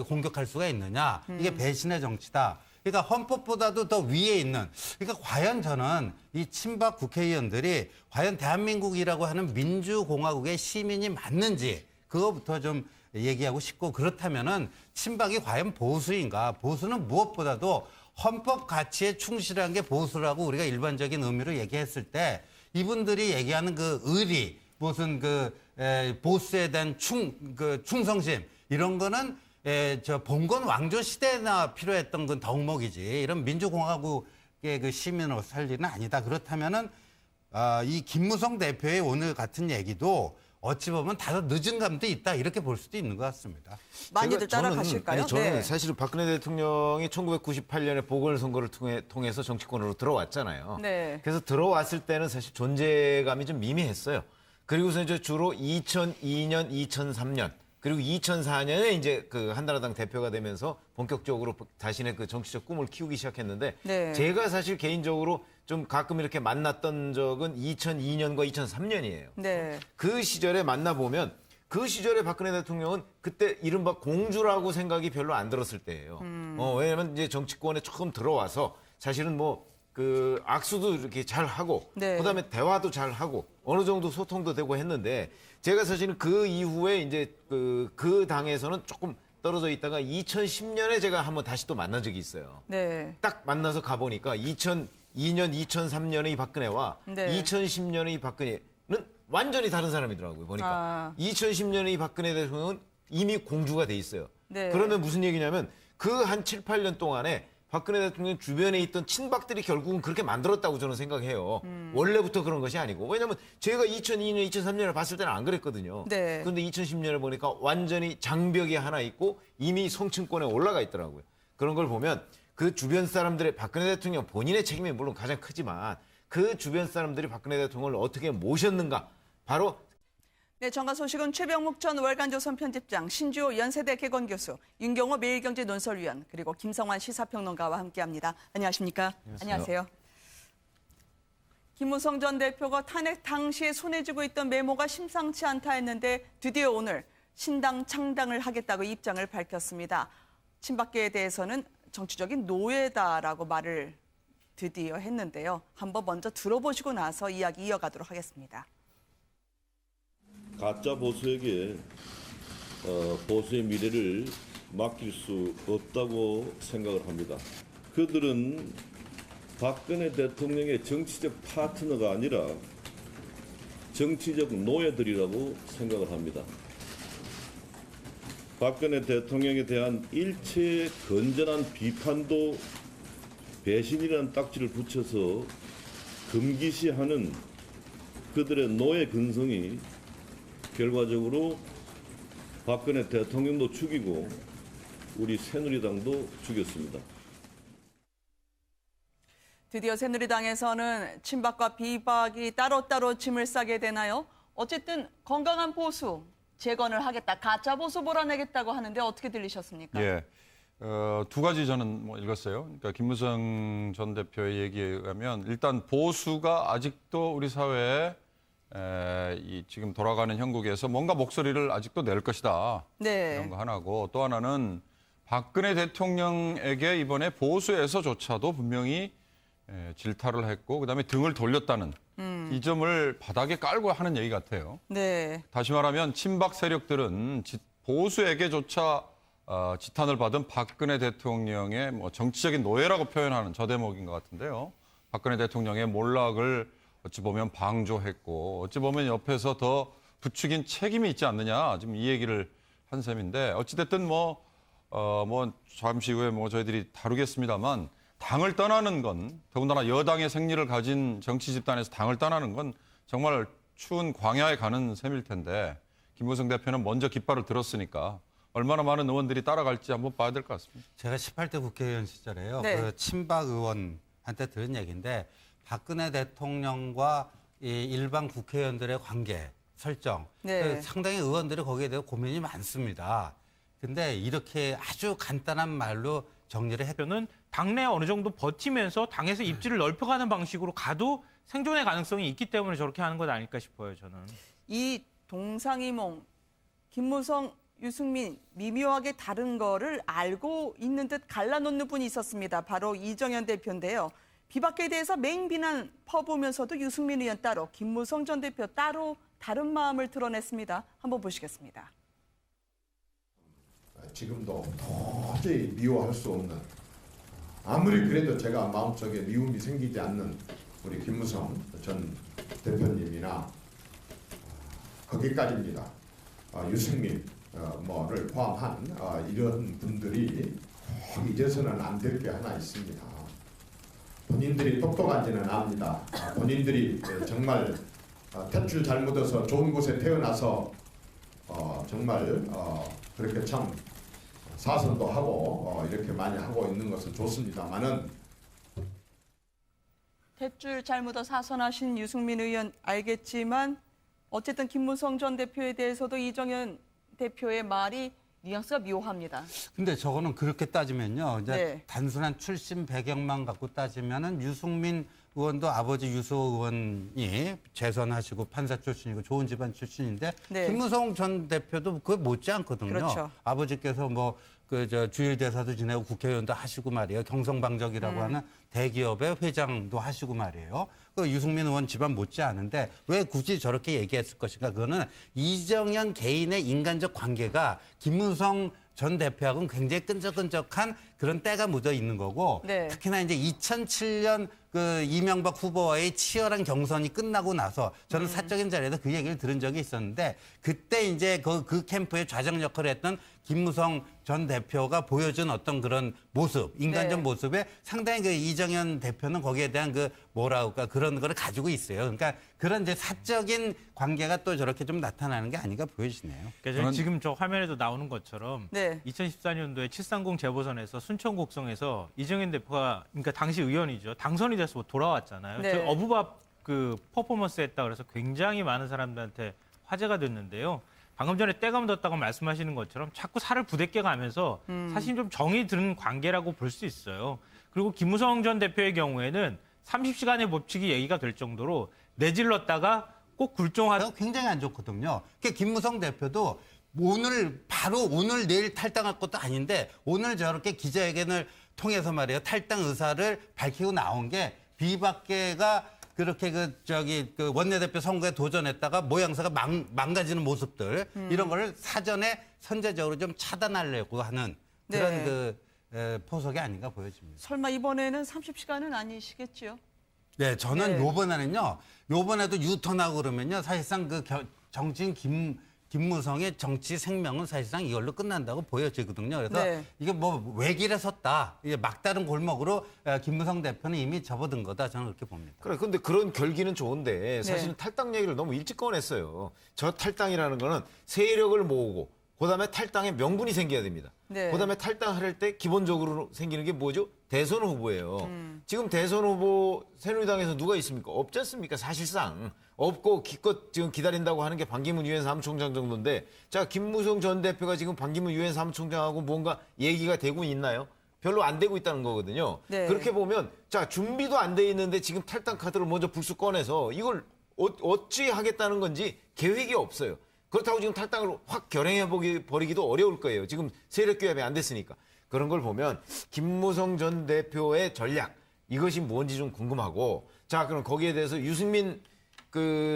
Speaker 4: 공격할 수가 있느냐? 이게 배신의 정치다. 그러니까 헌법보다도 더 위에 있는. 그러니까 과연 저는 이 친박 국회의원들이 과연 대한민국이라고 하는 민주공화국의 시민이 맞는지 그거부터 좀 얘기하고 싶고, 그렇다면은 친박이 과연 보수인가? 보수는 무엇보다도 헌법 가치에 충실한 게 보수라고 우리가 일반적인 의미로 얘기했을 때 이분들이 얘기하는 그 의리, 무슨 보수에 대한 충성심 이런 거는 봉건 왕조 시대나 필요했던 건 덕목이지 이런 민주공화국의 그 시민으로 살 일은 아니다. 그렇다면은 이 김무성 대표의 오늘 같은 얘기도 어찌 보면 다소 늦은 감도 있다 이렇게 볼 수도 있는 것 같습니다.
Speaker 1: 많이들 따라가실까요?
Speaker 5: 저는 사실 박근혜 대통령이 1998년에 보궐선거를 통해서 정치권으로 들어왔잖아요. 그래서 들어왔을 때는 사실 존재감이 좀 미미했어요. 그리고서 이제 주로 2002년, 2003년 그리고 2004년에 이제 한나라당 대표가 되면서 본격적으로 자신의 정치적 꿈을 키우기 시작했는데 제가 사실 개인적으로 좀 가끔 이렇게 만났던 적은 2002년과 2003년이에요. 그 시절에 만나보면 그 시절에 박근혜 대통령은 그때 이른바 공주라고 생각이 별로 안 들었을 때예요. 왜냐하면 이제 정치권에 처음 들어와서 사실은 그 악수도 이렇게 잘 하고
Speaker 1: 네.
Speaker 5: 그다음에 대화도 잘 하고 어느 정도 소통도 되고 했는데 제가 사실은 그 이후에 이제 그 당에서는 조금 떨어져 있다가 2010년에 제가 한번 다시 또 만난 적이 있어요.
Speaker 1: 네.
Speaker 5: 딱 만나서 가보니까 2002년, 2003년의 이 박근혜와
Speaker 1: 네.
Speaker 5: 2010년의 이 박근혜는 완전히 다른 사람이더라고요. 보니까 2010년의 이 박근혜 대통령은 이미 공주가 돼 있어요.
Speaker 1: 네.
Speaker 5: 그러면 무슨 얘기냐면 그 한 7, 8년 동안에 박근혜 대통령 주변에 있던 친박들이 결국은 그렇게 만들었다고 저는 생각해요. 원래부터 그런 것이 아니고. 왜냐하면 제가 2002년, 2003년을 봤을 때는 안 그랬거든요.
Speaker 1: 네.
Speaker 5: 그런데 2010년을 보니까 완전히 장벽이 하나 있고 이미 성층권에 올라가 있더라고요. 그런 걸 보면 그 주변 사람들의 박근혜 대통령 본인의 책임이 물론 가장 크지만 그 주변 사람들이 박근혜 대통령을 어떻게 모셨는가. 바로
Speaker 1: 네, 정가 소식은 최병묵 전 월간조선 편집장, 신주호 연세대 개건교수, 윤경호 매일경제 논설위원, 그리고 김성환 시사평론가와 함께합니다. 안녕하십니까? 안녕하세요. 김무성 전 대표가 탄핵 당시에 손에 쥐고 있던 메모가 심상치 않다 했는데 드디어 오늘 신당 창당을 하겠다고 입장을 밝혔습니다. 친박계에 대해서는 정치적인 노예다라고 말을 드디어 했는데요. 한번 먼저 들어보시고 나서 이야기 이어가도록 하겠습니다.
Speaker 2: 가짜 보수에게 보수의 미래를 맡길 수 없다고 생각을 합니다. 그들은 박근혜 대통령의 정치적 파트너가 아니라 정치적 노예들이라고 생각을 합니다. 박근혜 대통령에 대한 일체의 건전한 비판도 배신이라는 딱지를 붙여서 금기시하는 그들의 노예 근성이 결과적으로 박근혜 대통령도 죽이고 우리 새누리당도 죽였습니다.
Speaker 1: 드디어 새누리당에서는 친박과 비박이 따로따로 짐을 싸게 되나요? 어쨌든 건강한 보수 재건을 하겠다, 가짜 보수 몰아내겠다고 하는데 어떻게 들리셨습니까?
Speaker 3: 예, 두 가지 저는 읽었어요. 그러니까 김무성 전 대표의 얘기에 의하면 일단 보수가 아직도 우리 사회에 이 지금 돌아가는 형국에서 뭔가 목소리를 아직도 낼 것이다.
Speaker 1: 네.
Speaker 3: 이런 거 하나고 또 하나는 박근혜 대통령에게 이번에 보수에서조차도 분명히 질타를 했고 그다음에 등을 돌렸다는 이 점을 바닥에 깔고 하는 얘기 같아요.
Speaker 1: 네.
Speaker 3: 다시 말하면 친박 세력들은 보수에게조차 지탄을 받은 박근혜 대통령의 정치적인 노예라고 표현하는 저 대목인 것 같은데요. 박근혜 대통령의 몰락을 어찌 보면 방조했고 어찌 보면 옆에서 더 부추긴 책임이 있지 않느냐 지금 이 얘기를 한 셈인데 어찌됐든 잠시 후에 저희들이 다루겠습니다만 당을 떠나는 건 더군다나 여당의 생리를 가진 정치 집단에서 당을 떠나는 건 정말 추운 광야에 가는 셈일 텐데 김무성 대표는 먼저 깃발을 들었으니까 얼마나 많은 의원들이 따라갈지 한번 봐야 될 것 같습니다.
Speaker 4: 제가 18대 국회의원 시절에요.
Speaker 1: 네.
Speaker 4: 그 친박 의원한테 들은 얘기인데 박근혜 대통령과 이 일반 국회의원들의 관계 설정
Speaker 1: 네.
Speaker 4: 상당히 의원들이 거기에 대해 고민이 많습니다. 근데 이렇게 아주 간단한 말로 정리를
Speaker 6: 대표는 당내에 어느 정도 버티면서 당에서 입지를 넓혀가는 방식으로 가도 생존의 가능성이 있기 때문에 저렇게 하는 것 아닐까 싶어요, 저는.
Speaker 1: 이 동상이몽, 김무성, 유승민 미묘하게 다른 거를 알고 있는 듯 갈라놓는 분이 있었습니다. 바로 이정현 대표인데요. 비박계에 대해서 맹비난 퍼부으면서도 유승민 의원 따로, 김무성 전 대표 따로 다른 마음을 드러냈습니다. 한번 보시겠습니다.
Speaker 7: 지금도 도저히 미워할 수 없는, 아무리 그래도 제가 마음속에 미움이 생기지 않는 우리 김무성 전 대표님이나 거기까지입니다. 유승민 를 포함한 이런 분들이 꼭 잊어서는 안 될 게 하나 있습니다. 본인들이 똑똑한지는 압니다. 본인들이 정말 탯줄 잘 묻어서 좋은 곳에 태어나서 정말 그렇게 참 사선도 하고 이렇게 많이 하고 있는 것은 좋습니다만은
Speaker 1: 탯줄 잘 묻어 사선하신 유승민 의원 알겠지만 어쨌든 김무성 전 대표에 대해서도 이정현 대표의 말이 뉘앙스가 묘합니다.
Speaker 4: 근데 저거는 그렇게 따지면요. 이제
Speaker 1: 네.
Speaker 4: 단순한 출신 배경만 갖고 따지면은 유승민 의원도 아버지 유소 의원이 재선하시고 판사 출신이고 좋은 집안 출신인데
Speaker 1: 네.
Speaker 4: 김무성 전 대표도 그거 못지 않거든요.
Speaker 1: 그렇죠.
Speaker 4: 아버지께서 뭐 주일 대사도 지내고 국회의원도 하시고 말이에요. 경성방적이라고 하는 대기업의 회장도 하시고 말이에요. 그 유승민 의원 집안 못지 않은데 왜 굳이 저렇게 얘기했을 것인가? 그거는 이정현 개인의 인간적 관계가 김무성 전 대표하고는 굉장히 끈적끈적한 그런 때가 묻어 있는 거고
Speaker 1: 네.
Speaker 4: 특히나 이제 2007년 그 이명박 후보와의 치열한 경선이 끝나고 나서 저는 사적인 자리에서 그 얘기를 들은 적이 있었는데 그때 이제 그 캠프의 좌장 역할을 했던 김무성 전 대표가 보여준 어떤 그런 모습, 인간적
Speaker 1: 네.
Speaker 4: 모습에 상당히 그 이정현 대표는 거기에 대한 그 뭐라 할까 그런 거를 가지고 있어요. 그러니까 그런 이제 사적인 관계가 또 저렇게 좀 나타나는 게 아닌가 보여지네요.
Speaker 6: 그러니까 지금 저 화면에도 나오는 것처럼
Speaker 1: 네.
Speaker 6: 2014년도에 730 재보선에서 순천 곡성에서 이정현 대표가 그러니까 당시 의원이죠. 당선이 돼서 돌아왔잖아요.
Speaker 1: 네.
Speaker 6: 저 어부밥 그 퍼포먼스 했다 그래서 굉장히 많은 사람들한테 화제가 됐는데요. 방금 전에 때가 묻었다고 말씀하시는 것처럼 자꾸 살을 부대껴 가면서 사실 좀 정이 드는 관계라고 볼 수 있어요. 그리고 김무성 전 대표의 경우에는 30시간의 법칙이 얘기가 될 정도로 내질렀다가 꼭 굴종하다.
Speaker 4: 굉장히 안 좋거든요. 그러니까 김무성 대표도 오늘 내일 탈당할 것도 아닌데 오늘 저렇게 기자회견을 통해서 말이에요. 탈당 의사를 밝히고 나온 게 비박계가 그렇게 그 원내대표 선거에 도전했다가 모양새가 망가지는 모습들 이런 거를 사전에 선제적으로 좀 차단하려고 하는 그런
Speaker 1: 네.
Speaker 4: 포석이 아닌가 보여집니다.
Speaker 1: 설마 이번에는 30시간은 아니시겠지요?
Speaker 4: 네, 저는
Speaker 1: 네.
Speaker 4: 요번에도 유턴하고 그러면요. 사실상 정치인 김무성의 정치 생명은 사실상 이걸로 끝난다고 보여지거든요. 그래서
Speaker 1: 네.
Speaker 4: 이게 뭐 외길에 섰다. 이게 막다른 골목으로 김무성 대표는 이미 접어든 거다. 저는 그렇게 봅니다.
Speaker 5: 그래, 근데 그런 결기는 좋은데 사실은 탈당 얘기를 너무 일찍 꺼냈어요. 저 탈당이라는 거는 세력을 모으고 그다음에 탈당에 명분이 생겨야 됩니다.
Speaker 1: 네.
Speaker 5: 그다음에 탈당할 때 기본적으로 생기는 게 뭐죠? 대선 후보예요. 지금 대선 후보 새누리당에서 누가 있습니까? 없지 않습니까? 사실상 없고 기껏 지금 기다린다고 하는 게 반기문 유엔 사무총장 정도인데 자, 김무성 전 대표가 지금 반기문 유엔 사무총장하고 뭔가 얘기가 되고 있나요? 별로 안 되고 있다는 거거든요.
Speaker 1: 네.
Speaker 5: 그렇게 보면 자, 준비도 안 돼 있는데 지금 탈당 카드를 먼저 불쑥 꺼내서 이걸 어찌 하겠다는 건지 계획이 없어요. 그렇다고 지금 탈당을 확 버리기도 어려울 거예요. 지금 세력 규합이 안 됐으니까. 그런 걸 보면 김무성 전 대표의 전략 이것이 뭔지 좀 궁금하고 자, 그럼 거기에 대해서 유승민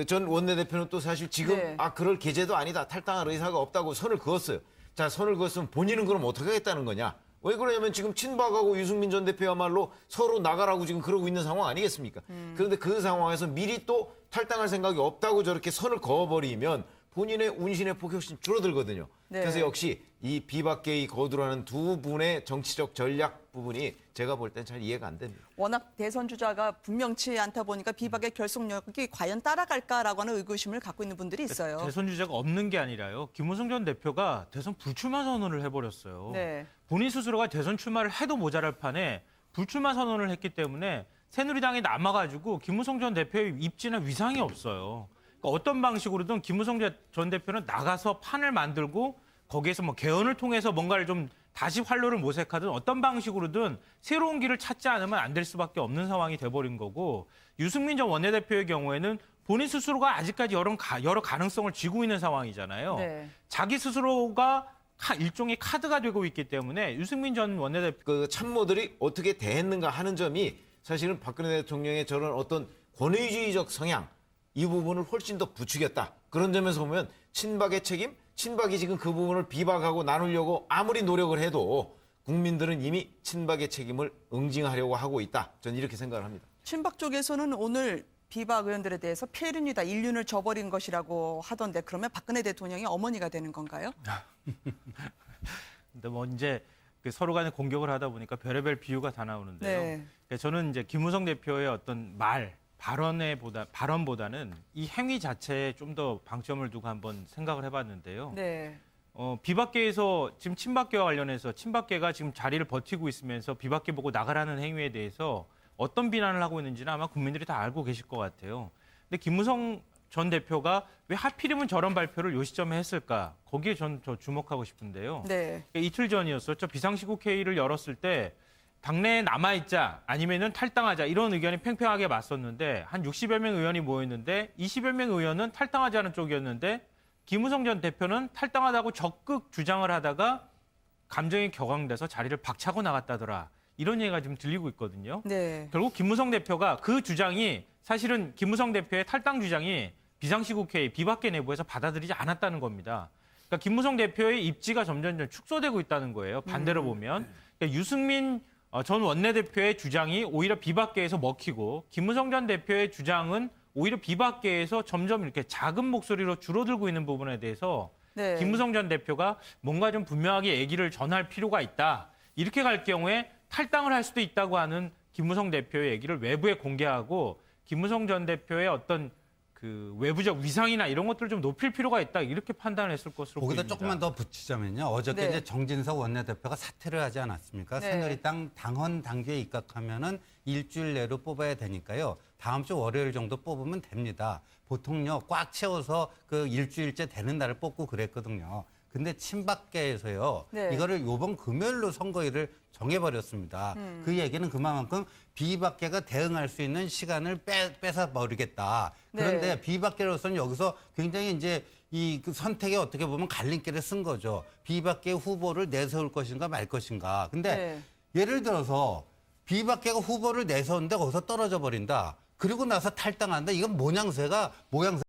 Speaker 5: 전 원내대표는 또 사실 지금 그럴 계제도 아니다. 탈당할 의사가 없다고 선을 그었어요. 자, 선을 그었으면 본인은 그럼 어떻게 하겠다는 거냐? 왜 그러냐면 지금 친박하고 유승민 전 대표야말로 서로 나가라고 지금 그러고 있는 상황 아니겠습니까? 그런데 그 상황에서 미리 또 탈당할 생각이 없다고 저렇게 선을 그어버리면 본인의 운신의 폭이 훨씬 줄어들거든요.
Speaker 1: 네.
Speaker 5: 그래서 역시 이 비박계의 거두라는 두 분의 정치적 전략 부분이 제가 볼 땐 잘 이해가 안 됩니다.
Speaker 1: 워낙 대선 주자가 분명치 않다 보니까 비박의 결속력이 과연 따라갈까라고 하는 의구심을 갖고 있는 분들이 있어요.
Speaker 6: 대선 주자가 없는 게 아니라요. 김무성 전 대표가 대선 불출마 선언을 해버렸어요.
Speaker 1: 네.
Speaker 6: 본인 스스로가 대선 출마를 해도 모자랄 판에 불출마 선언을 했기 때문에 새누리당에 남아가지고 김무성 전 대표의 입지나 위상이 없어요. 그러니까 어떤 방식으로든 김무성 전 대표는 나가서 판을 만들고 거기에서 뭐 개헌을 통해서 뭔가를 좀 다시 활로를 모색하든 어떤 방식으로든 새로운 길을 찾지 않으면 안 될 수밖에 없는 상황이 돼버린 거고 유승민 전 원내대표의 경우에는 본인 스스로가 아직까지 여러 가능성을 쥐고 있는 상황이잖아요.
Speaker 1: 네.
Speaker 6: 자기 스스로가 일종의 카드가 되고 있기 때문에 유승민 전 원내대표
Speaker 5: 그 참모들이 어떻게 대했는가 하는 점이 사실은 박근혜 대통령의 저런 어떤 권위주의적 성향 이 부분을 훨씬 더 부추겼다. 그런 점에서 보면 친박의 책임, 친박이 지금 그 부분을 비박하고 나누려고 아무리 노력을 해도 국민들은 이미 친박의 책임을 응징하려고 하고 있다. 저는 이렇게 생각을 합니다.
Speaker 1: 친박 쪽에서는 오늘 비박 의원들에 대해서 폐륜이다, 인륜을 저버린 것이라고 하던데 그러면 박근혜 대통령이 어머니가 되는 건가요?
Speaker 6: 근데 뭐 이제 서로 간에 공격을 하다 보니까 별의별 비유가 다 나오는데요.
Speaker 1: 네.
Speaker 6: 그러니까 저는 이제 김무성 대표의 어떤 발언보다는 이 행위 자체에 좀 더 방점을 두고 한번 생각을 해봤는데요.
Speaker 1: 네.
Speaker 6: 비박계에서 지금 친박계와 관련해서 친박계가 지금 자리를 버티고 있으면서 비박계 보고 나가라는 행위에 대해서 어떤 비난을 하고 있는지는 아마 국민들이 다 알고 계실 것 같아요. 근데 김무성 전 대표가 왜 하필이면 저런 발표를 요 시점에 했을까? 거기에 전 주목하고 싶은데요.
Speaker 1: 네.
Speaker 6: 이틀 전이었었죠. 비상시국 회의를 열었을 때 당내에 남아있자 아니면은 탈당하자 이런 의견이 팽팽하게 맞섰는데 한 60여 명 의원이 모였는데 20여 명 의원은 탈당하자는 쪽이었는데 김무성 전 대표는 탈당하다고 적극 주장을 하다가 감정이 격앙돼서 자리를 박차고 나갔다더라. 이런 얘기가 지금 들리고 있거든요.
Speaker 1: 네.
Speaker 6: 결국 김무성 대표가 그 주장이 사실은 김무성 대표의 탈당 주장이 비상시국회의 비박계 내부에서 받아들이지 않았다는 겁니다. 그러니까 김무성 대표의 입지가 점점 축소되고 있다는 거예요. 반대로 보면. 그러니까 유승민 전 원내대표의 주장이 오히려 비박계에서 먹히고 김무성 전 대표의 주장은 오히려 비박계에서 점점 이렇게 작은 목소리로 줄어들고 있는 부분에 대해서
Speaker 1: 네.
Speaker 6: 김무성 전 대표가 뭔가 좀 분명하게 얘기를 전할 필요가 있다. 이렇게 갈 경우에 탈당을 할 수도 있다고 하는 김무성 대표의 얘기를 외부에 공개하고 김무성 전 대표의 어떤 그 외부적 위상이나 이런 것들을 좀 높일 필요가 있다. 이렇게 판단했을 것으로
Speaker 4: 거기다
Speaker 6: 보입니다.
Speaker 4: 조금만 더 붙이자면요. 어저께
Speaker 1: 네.
Speaker 4: 이제 정진석 원내대표가 사퇴를 하지 않았습니까?
Speaker 1: 네.
Speaker 4: 새누리당 당헌 당규에 입각하면은 일주일 내로 뽑아야 되니까요. 다음 주 월요일 정도 뽑으면 됩니다. 보통요 꽉 채워서 그 일주일째 되는 날을 뽑고 그랬거든요. 근데 친박계에서요
Speaker 1: 네.
Speaker 4: 이거를 요번 금요일로 선거일을 정해버렸습니다. 그 얘기는 그만큼 비박계가 대응할 수 있는 시간을 뺏어 버리겠다. 그런데
Speaker 1: 네.
Speaker 4: 비박계로서는 여기서 굉장히 이제 이 그 선택에 어떻게 보면 갈림길을 쓴 거죠. 비박계 후보를 내세울 것인가 말 것인가. 근데
Speaker 1: 네.
Speaker 4: 예를 들어서 비박계가 후보를 내세우는데 거기서 떨어져 버린다. 그리고 나서 탈당한다. 이건 모양새가